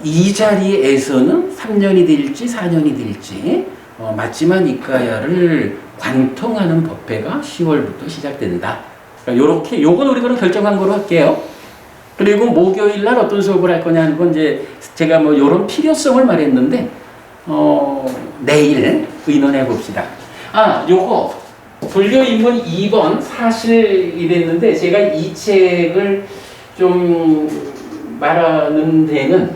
이 자리에서는 3년이 될지 4년이 될지 맞지마 니까야를 관통하는 법회가 10월부터 시작된다. 그러니까 요렇게, 요건 우리가 결정한 거로 할게요. 그리고 목요일 날 어떤 수업을 할 거냐 하는 건 이제 제가 뭐 요런 필요성을 말했는데, 내일 의논해 봅시다. 요거, 불교인문 2번 사실 이랬는데, 제가 이 책을 좀 말하는 데는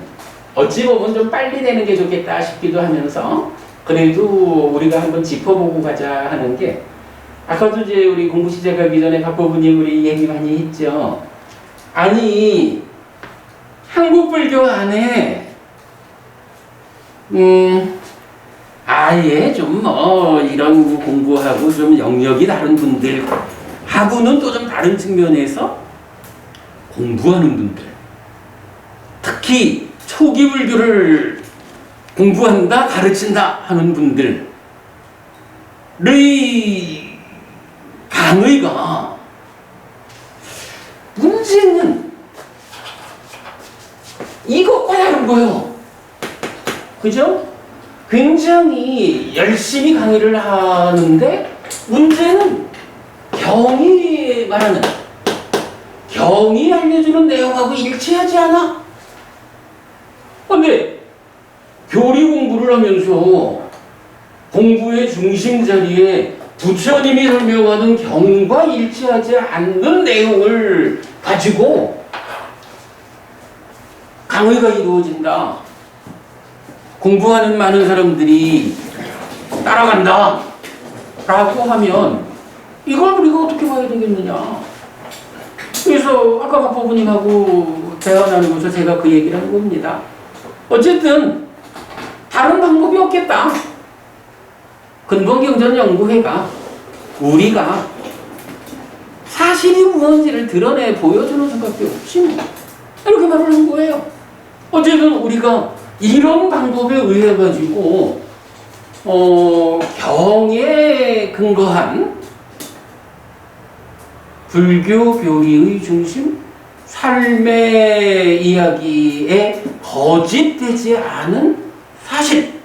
어찌 보면 좀 빨리 되는 게 좋겠다 싶기도 하면서, 그래도 우리가 한번 짚어보고 가자 하는 게, 아까도 이제 우리 공부 시작하기 전에 박보부님 우리 얘기 많이 했죠. 아니, 한국 불교 안에 아예 좀 이런 공부하고 좀 영역이 다른 분들 하고는 또 좀 다른 측면에서 공부하는 분들, 특히 초기 불교를 공부한다, 가르친다 하는 분들의 강의가, 문제는 이것과 다른 거예요. 그죠? 굉장히 열심히 강의를 하는데, 문제는 경이 말하는, 경이 알려주는 내용하고 일치하지 않아. 근데 교리 공부를 하면서 공부의 중심 자리에 부처님이 설명하는 경과 일치하지 않는 내용을 가지고 강의가 이루어진다. 공부하는 많은 사람들이 따라간다 라고 하면 이걸 우리가 어떻게 봐야 되겠느냐. 그래서 아까 박보부님하고 대화 나누면서 제가 그 얘기를 한 겁니다. 어쨌든 다른 방법이 없겠다. 근본경전연구회가 우리가 사실이 무엇인지를 드러내 보여주는 수밖에 없지 뭐. 이렇게 말을 한 거예요. 어쨌든 우리가 이런 방법에 의해 가지고 경에 근거한 불교 교리의 중심, 삶의 이야기에 거짓되지 않은 사실.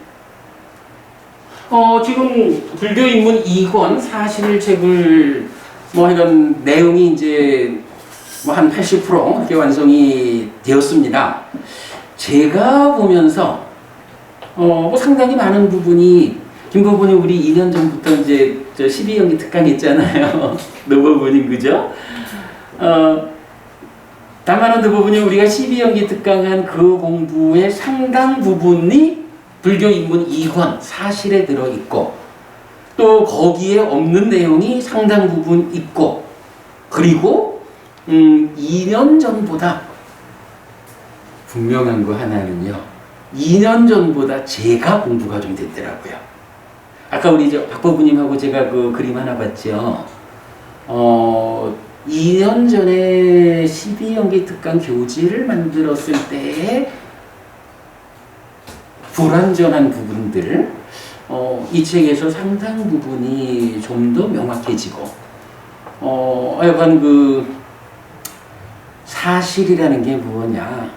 지금 불교인문 2권 사실 책을 뭐 이런 내용이 이제 뭐 한 80% 이렇게 완성이 되었습니다. 제가 보면서 뭐 상당히 많은 부분이, 김보부님 우리 2년 전부터 이제 저 12연기 특강 했잖아요. 노보부님 그죠? 다만 노보부님 우리가 12연기 특강한 그 공부의 상당 부분이 불교 인문 2권 사실에 들어있고, 또 거기에 없는 내용이 상당 부분 있고, 그리고 2년 전보다 분명한 거 하나는요, 2년 전보다 제가 공부가 좀 됐더라고요. 아까 우리 박보부님하고 제가 그 그림 하나 봤죠. 2년 전에 12연기 특강 교재를 만들었을 때의 불완전한 부분들, 이 책에서 상당 부분이 좀 더 명확해지고, 약간 그 사실이라는 게 뭐냐,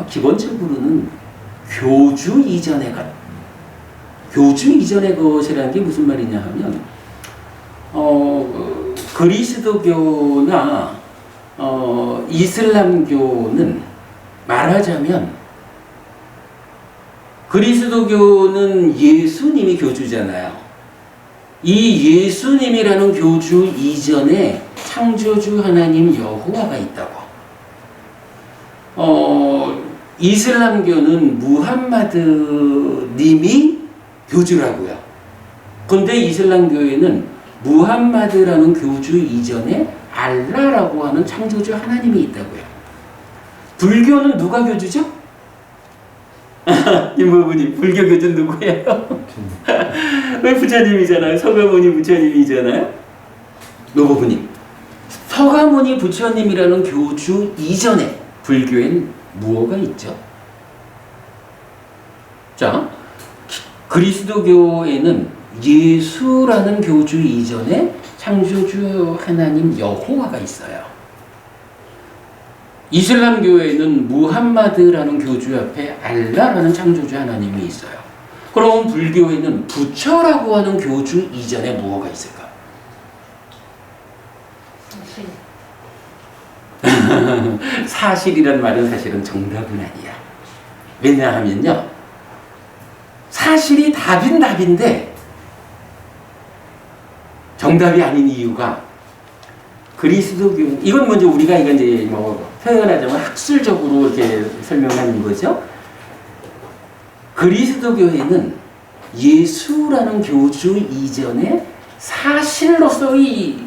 기본적으로는 교주 이전의 것이라는 게 무슨 말이냐 하면, 그리스도교나 이슬람교는 말하자면, 그리스도교는 예수님이 교주잖아요. 이 예수님이라는 교주 이전에 창조주 하나님 여호와가 있다고. 이슬람교는 무함마드 님이 교주라고요. 근데 이슬람교에는 무함마드라는 교주 이전에 알라라고 하는 창조주 하나님이 있다고요. 불교는 누가 교주죠? 김보부님, 불교 교주 누구예요? 왜 부처님이잖아요. 서가모니 부처님이잖아요. 노보부님, 서가모니 부처님이라는 교주 이전에 불교엔 무엇가 있죠? 자, 그리스도교에는 예수라는 교주 이전에 창조주 하나님 여호와가 있어요. 이슬람교에는 무함마드라는 교주 앞에 알라라는 창조주 하나님이 있어요. 그럼 불교에는 부처라고 하는 교주 이전에 무엇가 있을까? 사실이란 말은 사실은 정답은 아니야. 왜냐하면요, 사실이 답인 답인데 정답이 아닌 이유가 그리스도교, 이건 먼저 우리가 이건 이제 뭐 표현하자면 학술적으로 이렇게 설명하는 거죠. 그리스도교회는 예수라는 교주 이전에 사실로서의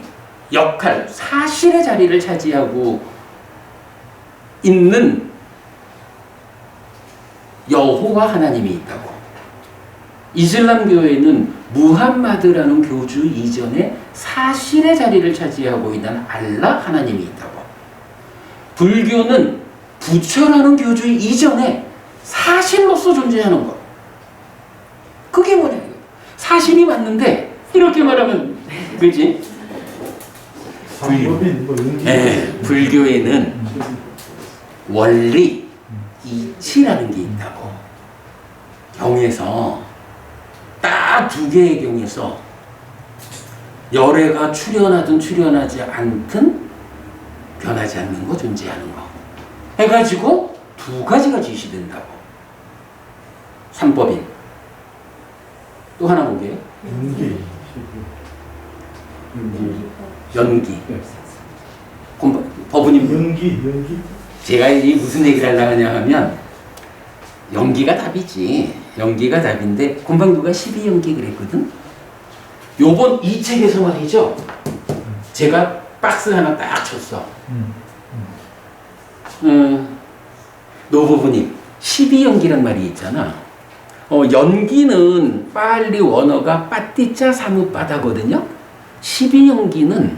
역할, 사실의 자리를 차지하고 있는 여호와 하나님이 있다고. 이슬람 교회는 무함마드라는 교주 이전에 사실의 자리를 차지하고 있는 알라 하나님이 있다고. 불교는 부처라는 교주 이전에 사실로서 존재하는 것. 그게 뭐냐? 사실이 맞는데 이렇게 말하면 그지? 불교에는 원리, 이치라는 게 있다고. 경에서 딱 두 개의 경에서 열애가 출현하든 출현하지 않든 변하지 않는 거, 존재하는 거 해가지고 두 가지가 지시된다고. 삼법인. 또 하나 뭐게요? 연기. 법부님. 연기. 제가 이 무슨 얘기를 하려고 하냐 하면, 연기가 답이지. 연기가 답인데, 금방 누가 12연기 그랬거든? 요번 이 책에서 말이죠. 제가 박스 하나 딱 쳤어. 노부부님, 12연기란 말이 있잖아. 연기는 빨리 원어가 빠띠자 사무빠다거든요. 12연기는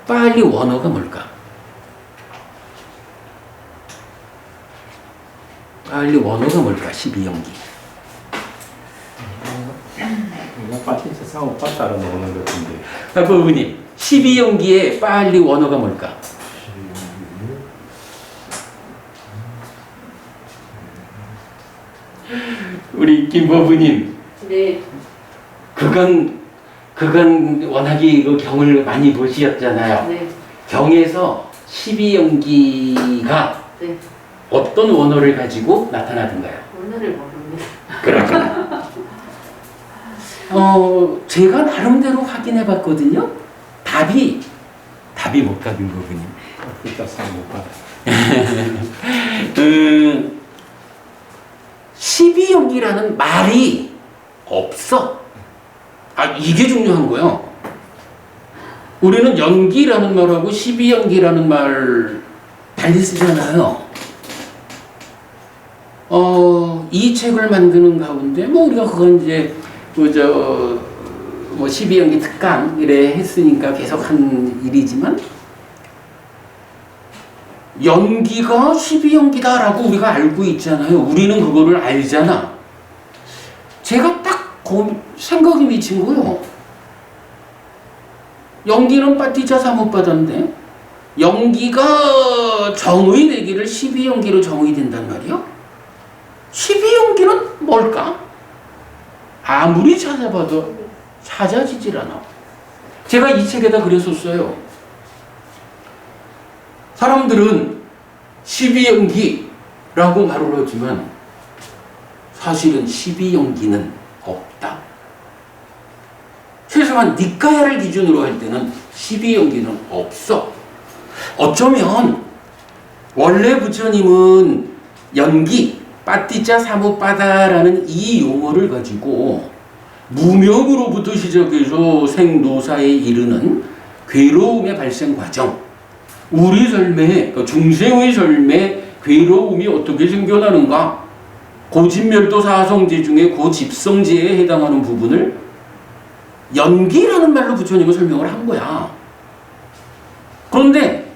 빨리 원어가 뭘까? 빨리 원어가 뭘까? 12연기. 이거 빠띠자 사무빠다로 나오는 것 같은데. 부부님, 12연기의 빨리 원어가 뭘까? 우리 김부부님. 네. 그건 워낙에 그 경을 많이 보셨잖아요. 네. 경에서 12연기가 네. 어떤 원어를 가지고 나타나던가요? 오늘을 모릅니다. 그렇구나. 제가 나름대로 확인해 봤거든요. 답이 뭘까, 김부부님? 빠띠자 사무빠다. 12연기라는 말이 없어. 이게 중요한 거예요. 우리는 연기라는 말하고 12연기라는 말 달리 쓰잖아요. 이 책을 만드는 가운데, 우리가 그건 이제, 12연기 특강, 이래 했으니까 계속 한 일이지만, 연기가 12연기다라고 우리가 알고 있잖아요. 우리는 그거를 알잖아. 제가 딱 생각이 미친 거예요. 연기는 빠띠자 사무빠다인데 연기가 정의되기를 12연기로 정의된단 말이야? 12연기는 뭘까? 아무리 찾아봐도 찾아지질 않아. 제가 이 책에다 그랬었어요. 사람들은 12연기라고 말을 하지만 사실은 12연기는 없다. 최소한 니까야를 기준으로 할 때는 12연기는 없어. 어쩌면 원래 부처님은 연기, 빠띠자 사무빠다라는 이 용어를 가지고 무명으로부터 시작해서 생노사에 이르는 괴로움의 발생 과정, 우리 삶에, 중생의 삶에 괴로움이 어떻게 생겨나는가, 고집멸도 사성제 중에 고집성제에 해당하는 부분을 연기라는 말로 부처님은 설명을 한 거야. 그런데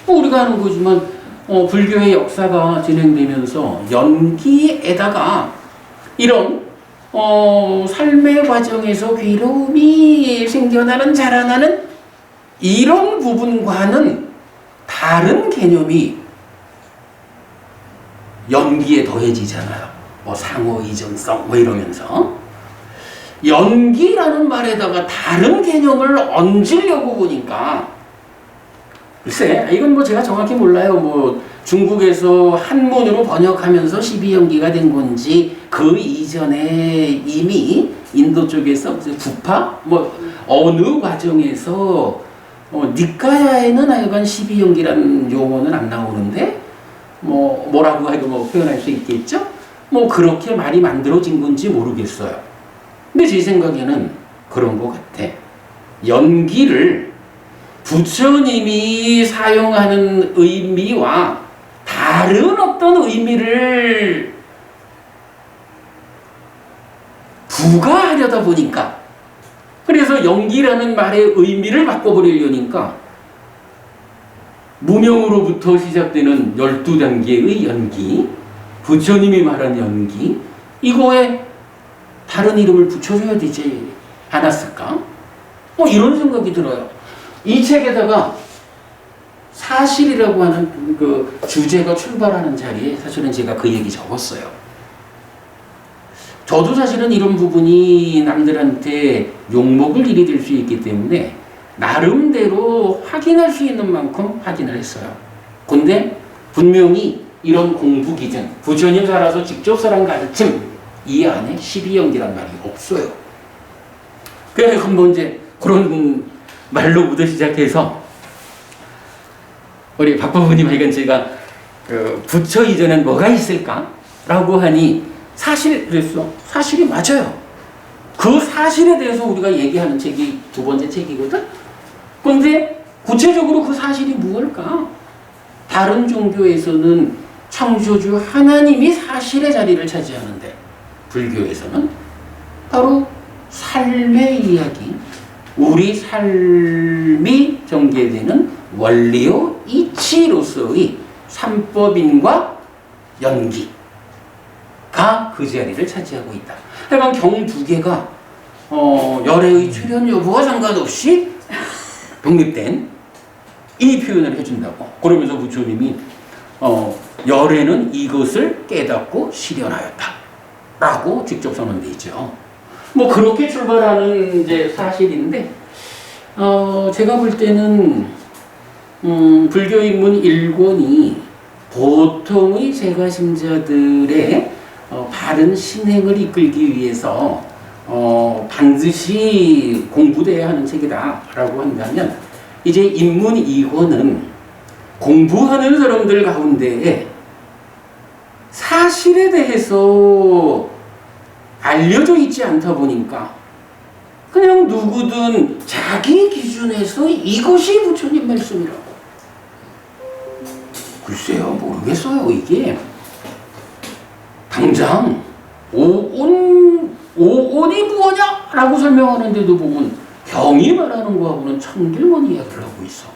우리가 아는 거지만 불교의 역사가 진행되면서 연기에다가 이런 삶의 과정에서 괴로움이 생겨나는, 자라나는 이런 부분과는 다른 개념이 연기에 더해지잖아요. 상호 이전성 이러면서 연기라는 말에다가 다른 개념을 얹으려고 보니까 글쎄, 이건 뭐 제가 정확히 몰라요. 뭐 중국에서 한문으로 번역하면서 12연기가 된 건지 그 이전에 이미 인도 쪽에서 부파 뭐 어느 과정에서 니까야에는 하여간 12연기라는 용어는 안 나오는데 뭐라고 하고 뭐 표현할 수 있겠죠? 뭐 그렇게 말이 만들어진 건지 모르겠어요. 근데 제 생각에는 그런 것 같아. 연기를 부처님이 사용하는 의미와 다른 어떤 의미를 부과하려다 보니까, 그래서 연기라는 말의 의미를 바꿔버리려니까 무명으로부터 시작되는 12단계의 연기, 부처님이 말한 연기, 이거에 다른 이름을 붙여줘야 되지 않았을까? 이런 생각이 들어요. 이 책에다가 사실이라고 하는 그 주제가 출발하는 자리에 사실은 제가 그 얘기 적었어요. 저도 사실은 이런 부분이 남들한테 욕먹을 일이 될 수 있기 때문에 나름대로 확인할 수 있는 만큼 확인을 했어요. 근데 분명히 이런 공부 기준, 부처님 살아서 직접 살한 가르침, 이 안에 12연기란 말이 없어요. 그래서 한번 이제 그런 말로부터 시작해서 우리 박부모님 하여간 제가 부처 이전엔 뭐가 있을까? 라고 하니 그랬어. 사실이 맞아요. 그 사실에 대해서 우리가 얘기하는 책이 두 번째 책이거든? 근데 구체적으로 그 사실이 무엇일까? 다른 종교에서는 창조주 하나님이 사실의 자리를 차지하는데 불교에서는 바로 삶의 이야기, 우리 삶이 전개되는 원리요 이치로서의 삼법인과 연기가 그 자리를 차지하고 있다. 하여간 경 두 개가 열애의 출현 여부와 상관없이 독립된 이 표현을 해준다고. 그러면서 부처님이 열애는 이것을 깨닫고 실현하였다 라고 직접 선언돼 있죠. 뭐 그렇게 출발하는 이제 사실인데 제가 볼 때는 불교인문 1권이 보통의 제가심자들의 바른 신행을 이끌기 위해서 반드시 공부돼야 하는 책이다라고 한다면, 이제 인문 2권은 공부하는 사람들 가운데에 사실에 대해서 알려져 있지 않다 보니까 그냥 누구든 자기 기준에서 이것이 부처님 말씀이라고. 글쎄요, 모르겠어요. 이게 당장 오온이 무엇냐? 라고 설명하는데도 보면 경이 말하는 거하고는 천길먼 이야기를 하고 있어.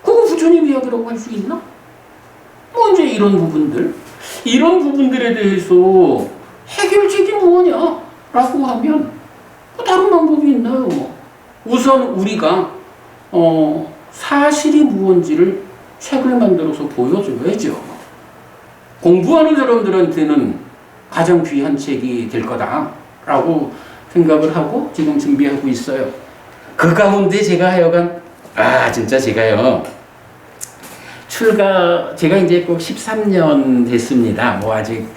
그거 부처님 이야기라고 할 수 있나? 뭐 이제 이런 부분들에 대해서 해결책이 뭐냐? 라고 하면 다른 방법이 있나요? 우선 우리가 사실이 무엇인지를 책을 만들어서 보여줘야죠. 공부하는 사람들한테는 가장 귀한 책이 될 거다라고 생각을 하고 지금 준비하고 있어요. 그 가운데 제가 하여간 진짜 제가요, 제가 이제 꼭 13년 됐습니다. 아직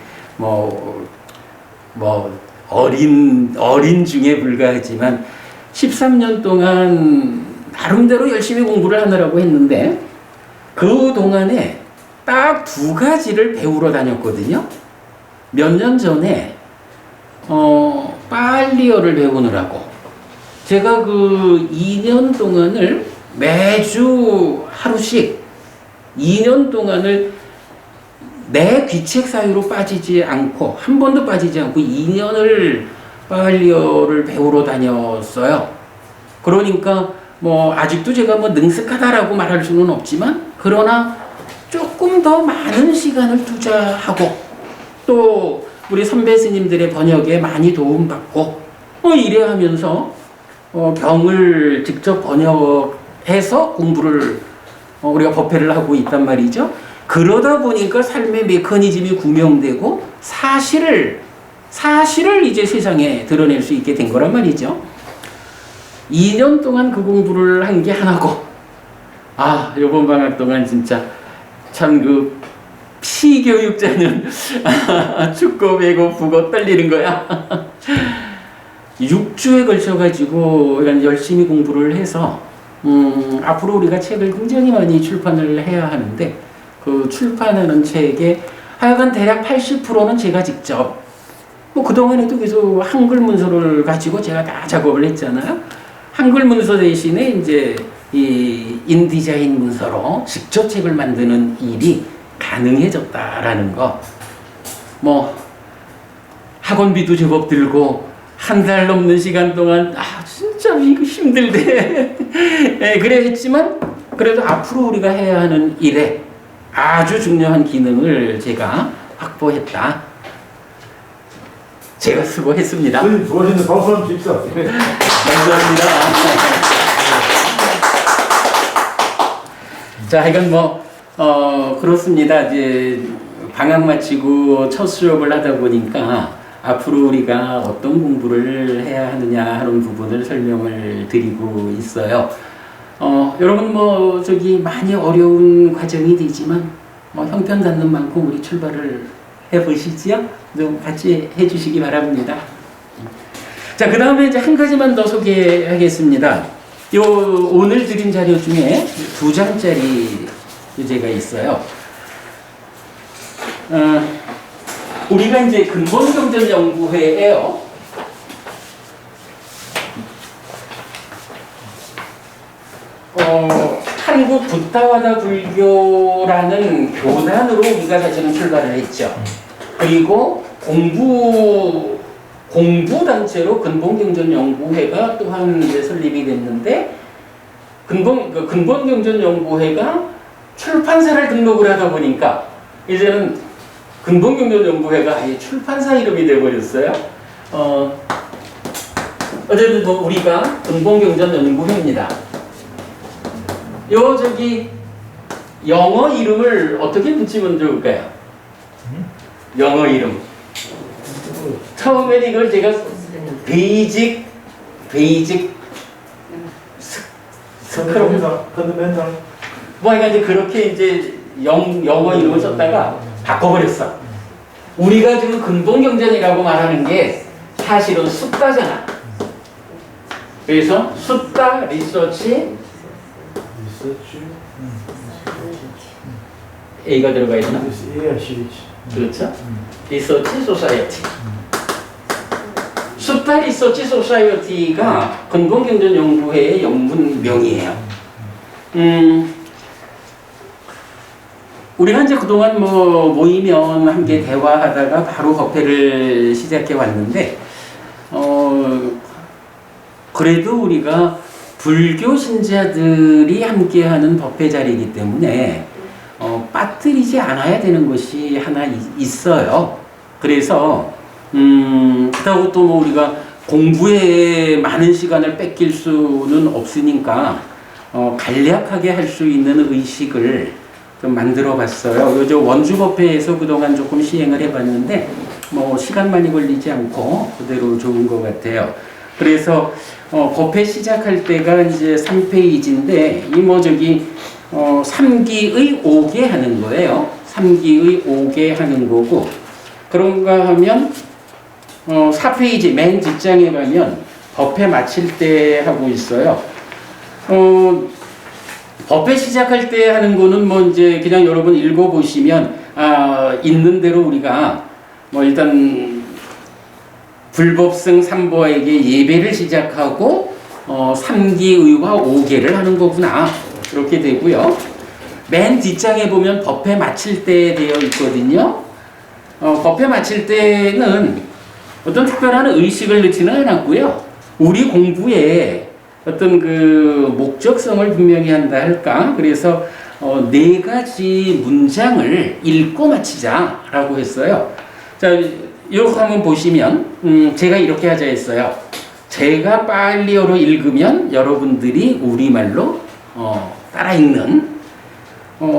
어린 중에 불과하지만 13년 동안 나름대로 열심히 공부를 하느라고 했는데 그 동안에 딱 2가지를 배우러 다녔거든요. 몇 년 전에 빨리어를 배우느라고 제가 그 2년 동안을 매주 하루씩 2년 동안을 내 귀책 사유로 빠지지 않고, 한 번도 빠지지 않고 2년을 빨리어를 배우러 다녔어요. 그러니까 아직도 제가 능숙하다라고 말할 수는 없지만, 그러나 조금 더 많은 시간을 투자하고 또 우리 선배 스님들의 번역에 많이 도움받고 이래 하면서 경을 직접 번역해서 공부를 우리가 법회를 하고 있단 말이죠. 그러다 보니까 삶의 메커니즘이 구명되고 사실을 이제 세상에 드러낼 수 있게 된 거란 말이죠. 2년 동안 그 공부를 한 게 하나고, 아, 요번 방학 동안 진짜 참 그 피교육자는 춥고 배고 부고 떨리는 거야. 6주에 걸쳐가지고 이런 열심히 공부를 해서 앞으로 우리가 책을 굉장히 많이 출판을 해야 하는데 그 출판하는 책의 하여간 대략 80%는 제가 직접 뭐 그동안에도 계속 한글 문서를 가지고 제가 다 작업을 했잖아요. 한글 문서 대신에 이제 이 인디자인 문서로 직접 책을 만드는 일이 가능해졌다라는 거. 뭐 학원비도 제법 들고 한 달 넘는 시간 동안 진짜 이거 힘들대. 네, 그래 했지만 그래도 앞으로 우리가 해야 하는 일에 아주 중요한 기능을 제가 확보했다. 제가 수고했습니다. 선생님 수고하셨는데 박수 한번 칩시다. 감사합니다. 자, 이건 그렇습니다. 이제 방학 마치고 첫 수업을 하다 보니까 앞으로 우리가 어떤 공부를 해야 하느냐 하는 부분을 설명을 드리고 있어요. 여러분 많이 어려운 과정이 되지만 형편 닿는 만큼 우리 출발을 해보시지요? 좀 같이 해주시기 바랍니다. 자, 그 다음에 이제 한 가지만 더 소개하겠습니다. 오늘 드린 자료 중에 2장짜리 교재가 있어요. 우리가 이제 근본경전연구회에요. 한국 붓다와다 불교라는 교단으로 우리가 사실은 출발을 했죠. 그리고 공부 단체로 근본경전연구회가 또한 이제 설립이 됐는데 근본경전연구회가 출판사를 등록을 하다 보니까 이제는 근본경전연구회가 아예 출판사 이름이 되어버렸어요. 어쨌든 우리가 근본경전연구회입니다. 영어 이름을 어떻게 붙이면 좋을까요? 영어 이름. 처음에 이걸 제가 베이직 펀더멘탈 이제 그렇게 이제 영어 이름을 썼다가 바꿔버렸어. 우리가 지금 근본경전이라고 말하는 게 사실은 숫다잖아. 그래서 숫다 리서치 A가 들어가야 되나? 그렇죠? 리서치 소사이어티. 숫다 리서치 소사이어티가 근본경전연구회의 영문명이에요. 우리가 이제 그동안 모이면 함께 대화하다가 바로 법회를 시작해 왔는데, 그래도 우리가 불교 신자들이 함께하는 법회 자리이기 때문에 빠뜨리지 않아야 되는 것이 하나 있어요. 그래서 그렇다고 또 우리가 공부에 많은 시간을 뺏길 수는 없으니까 간략하게 할 수 있는 의식을 좀 만들어 봤어요. 요즘 원주법회에서 그동안 조금 시행을 해봤는데 시간 많이 걸리지 않고 그대로 좋은 것 같아요. 그래서 법회 시작할 때가 이제 3페이지인데 3기의 5개 하는 거예요. 3기의 5개 하는 거고, 그런가 하면 4페이지 맨 뒷장에 가면 법회 마칠 때 하고 있어요. 법회 시작할 때 하는 거는 이제 그냥 여러분 읽어보시면 있는 대로 우리가 일단 불법승 삼보에게 예배를 시작하고 3기의와 5개를 하는 거구나, 그렇게 되고요. 맨 뒷장에 보면 법회 마칠 때 되어 있거든요. 법회 마칠 때는 어떤 특별한 의식을 넣지는 않았고요. 우리 공부에 어떤 그 목적성을 분명히 한다 할까? 그래서 4가지 문장을 읽고 마치자라고 했어요. 자, 이렇게 한번 보시면 제가 이렇게 하자 했어요. 제가 빨리어로 읽으면 여러분들이 우리말로 따라 읽는,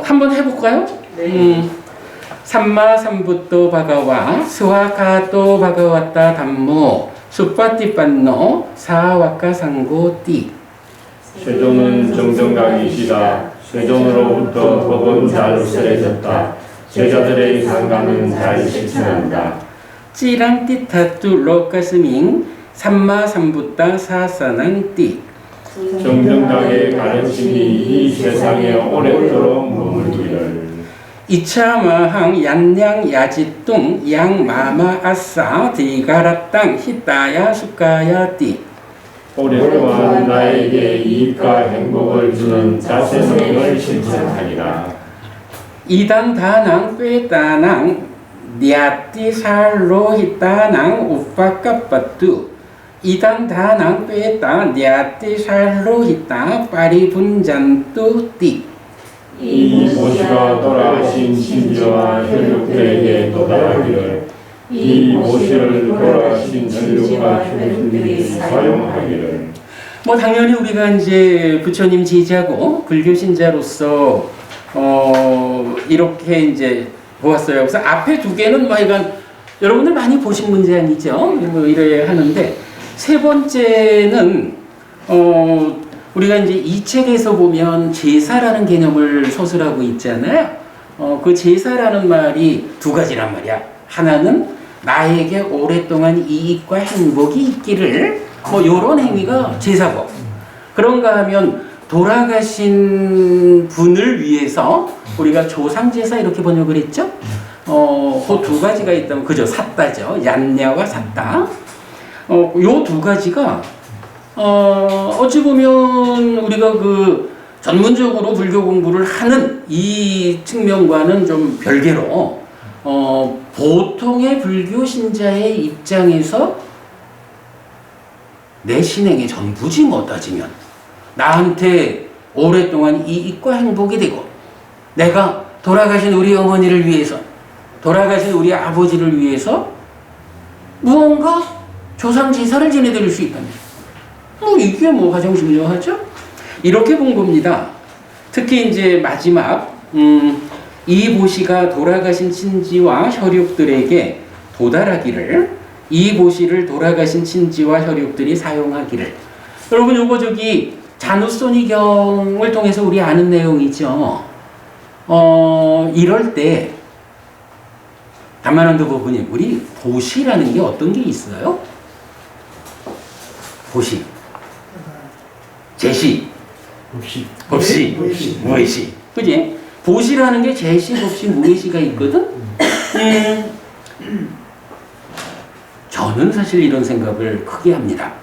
한번 해볼까요? 네. 삼마 삼부토 바가와 스와카토 바가와타 담무 수파티판노 사와카 상고띠. 최종은 정정각이시다. 세존으로부터 법은 잘 쓰여졌다. 제자들의 상감은 잘 실천한다. 찌랑띠타뚜 로카스밍 삼마삼부따 사사낭띠 정정당의 가르침이 이 세상에 오랫도록 머물기를. 이차마항 얀냥 야지뚱 양마마 아싸 디가라땅 히따야 수까야띠 오랫동안 나에게 이익과 행복을 주는 자세성을 실천하리라. 이당 다낭 꿰따낭 니아띠 살로 히따낭 우파까빠뚜 이당 다낭 꿰따 니아띠 살로 히따 파리분잔뚜띠 이 모시가 돌아가신 신주와 혈육들에게 도달하기를. 이 모시를 돌아가신 신주와 혈육들이 사용하기를. 뭐 당연히 우리가 이제 부처님 제자고 불교 신자로서 이렇게 이제 보았어요. 그래서 앞에 두 개는 뭐 이건 여러분들 많이 보신 문장이죠. 뭐 이래야 하는데 세 번째는 우리가 이제 이 책에서 보면 제사라는 개념을 서술하고 있잖아요. 그 제사라는 말이 두 가지란 말이야. 하나는 나에게 오랫동안 이익과 행복이 있기를 뭐 요런 행위가 제사고, 그런가 하면 돌아가신 분을 위해서 우리가 조상제사 이렇게 번역을 했죠. 그 두 가지가 있다면 그죠, 삿다죠. 얀냐와 삿다. 요 두 가지가 어찌 보면 우리가 그 전문적으로 불교 공부를 하는 이 측면과는 좀 별개로 보통의 불교 신자의 입장에서 내 신행의 전부지 뭐 따지면 나한테 오랫동안 이익과 행복이 되고 내가 돌아가신 우리 어머니를 위해서 돌아가신 우리 아버지를 위해서 무언가 조상 제사를 지내드릴 수 있다면 뭐 이게 뭐 가장 중요하죠? 이렇게 본 겁니다. 특히 이제 마지막 이 보시가 돌아가신 친지와 혈육들에게 도달하기를, 이 보시를 돌아가신 친지와 혈육들이 사용하기를. 여러분 요거 저기 잔우소니경을 통해서 우리 아는 내용이죠. 이럴 때 담만원도 부부님, 우리 보시라는 게 어떤 게 있어요? 보시, 제시, 법시, 무의시, 그지? 보시라는 게 제시, 법시, 무의시가 있거든. 저는 사실 이런 생각을 크게 합니다.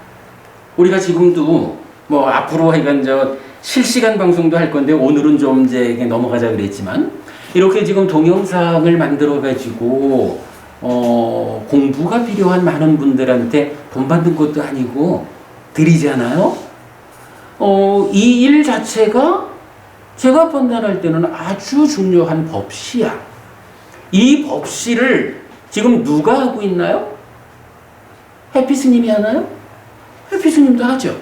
우리가 지금도 뭐 앞으로 하여간 저 실시간 방송도 할 건데 오늘은 좀 이제 넘어가자 그랬지만 이렇게 지금 동영상을 만들어 가지고 공부가 필요한 많은 분들한테 돈 받는 것도 아니고 드리잖아요. 이 일 자체가 제가 판단할 때는 아주 중요한 법시야. 이 법시를 지금 누가 하고 있나요? 해피스님이 하나요? 해피스님도 하죠.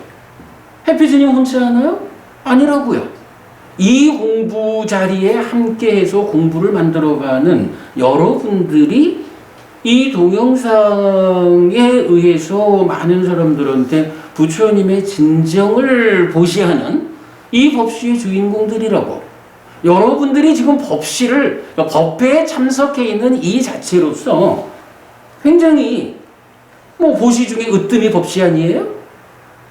해피스님 혼자 하나요? 아니라고요. 이 공부 자리에 함께해서 공부를 만들어가는 여러분들이 이 동영상에 의해서 많은 사람들한테 부처님의 진정을 보시하는 이 법시의 주인공들이라고. 여러분들이 지금 법시를, 법회에 참석해 있는 이 자체로서 굉장히 뭐 보시 중에 으뜸이 법시 아니에요?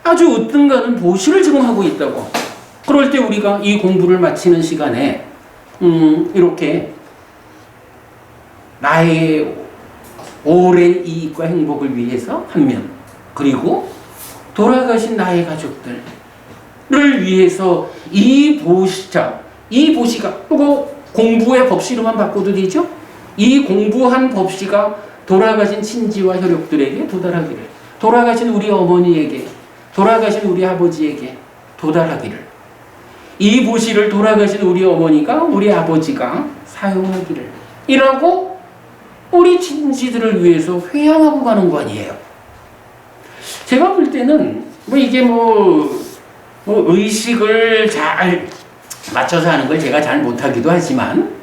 아주 으뜸가는 보시를 지금 하고 있다고. 그럴 때 우리가 이 공부를 마치는 시간에 이렇게 나의 오랜 이익과 행복을 위해서 한 면, 그리고 돌아가신 나의 가족들을 위해서 이 보시가 또 공부의 법시로만 바꿔도 되죠? 이 공부한 법시가 돌아가신 친지와 혈육들에게 도달하기를, 돌아가신 우리 어머니에게, 돌아가신 우리 아버지에게 도달하기를, 이 보시를 돌아가신 우리 어머니가, 우리 아버지가 사용하기를 이라고 우리 친지들을 위해서 회양하고 가는 거 아니에요. 제가 볼 때는 뭐 이게 뭐 의식을 잘 맞춰서 하는 걸 제가 잘 못하기도 하지만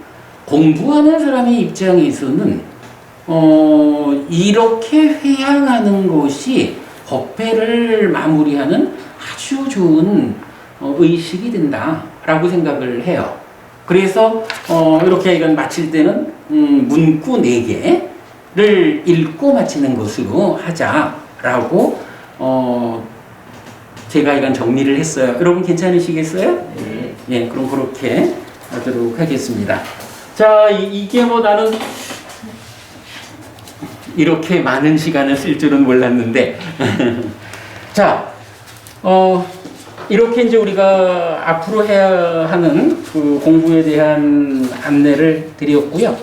공부하는 사람의 입장에서는 이렇게 회양하는 것이 법회를 마무리하는 아주 좋은 의식이 된다라고 생각을 해요. 그래서 이렇게 이건 마칠 때는 문구 4개를 읽고 마치는 것으로 하자라고 제가 이건 정리를 했어요. 여러분 괜찮으시겠어요? 네. 예, 그럼 그렇게 하도록 하겠습니다. 자, 이게 뭐 나는 이렇게 많은 시간을 쓸 줄은 몰랐는데 자, 이렇게 이제 우리가 앞으로 해야 하는 그 공부에 대한 안내를 드렸고요.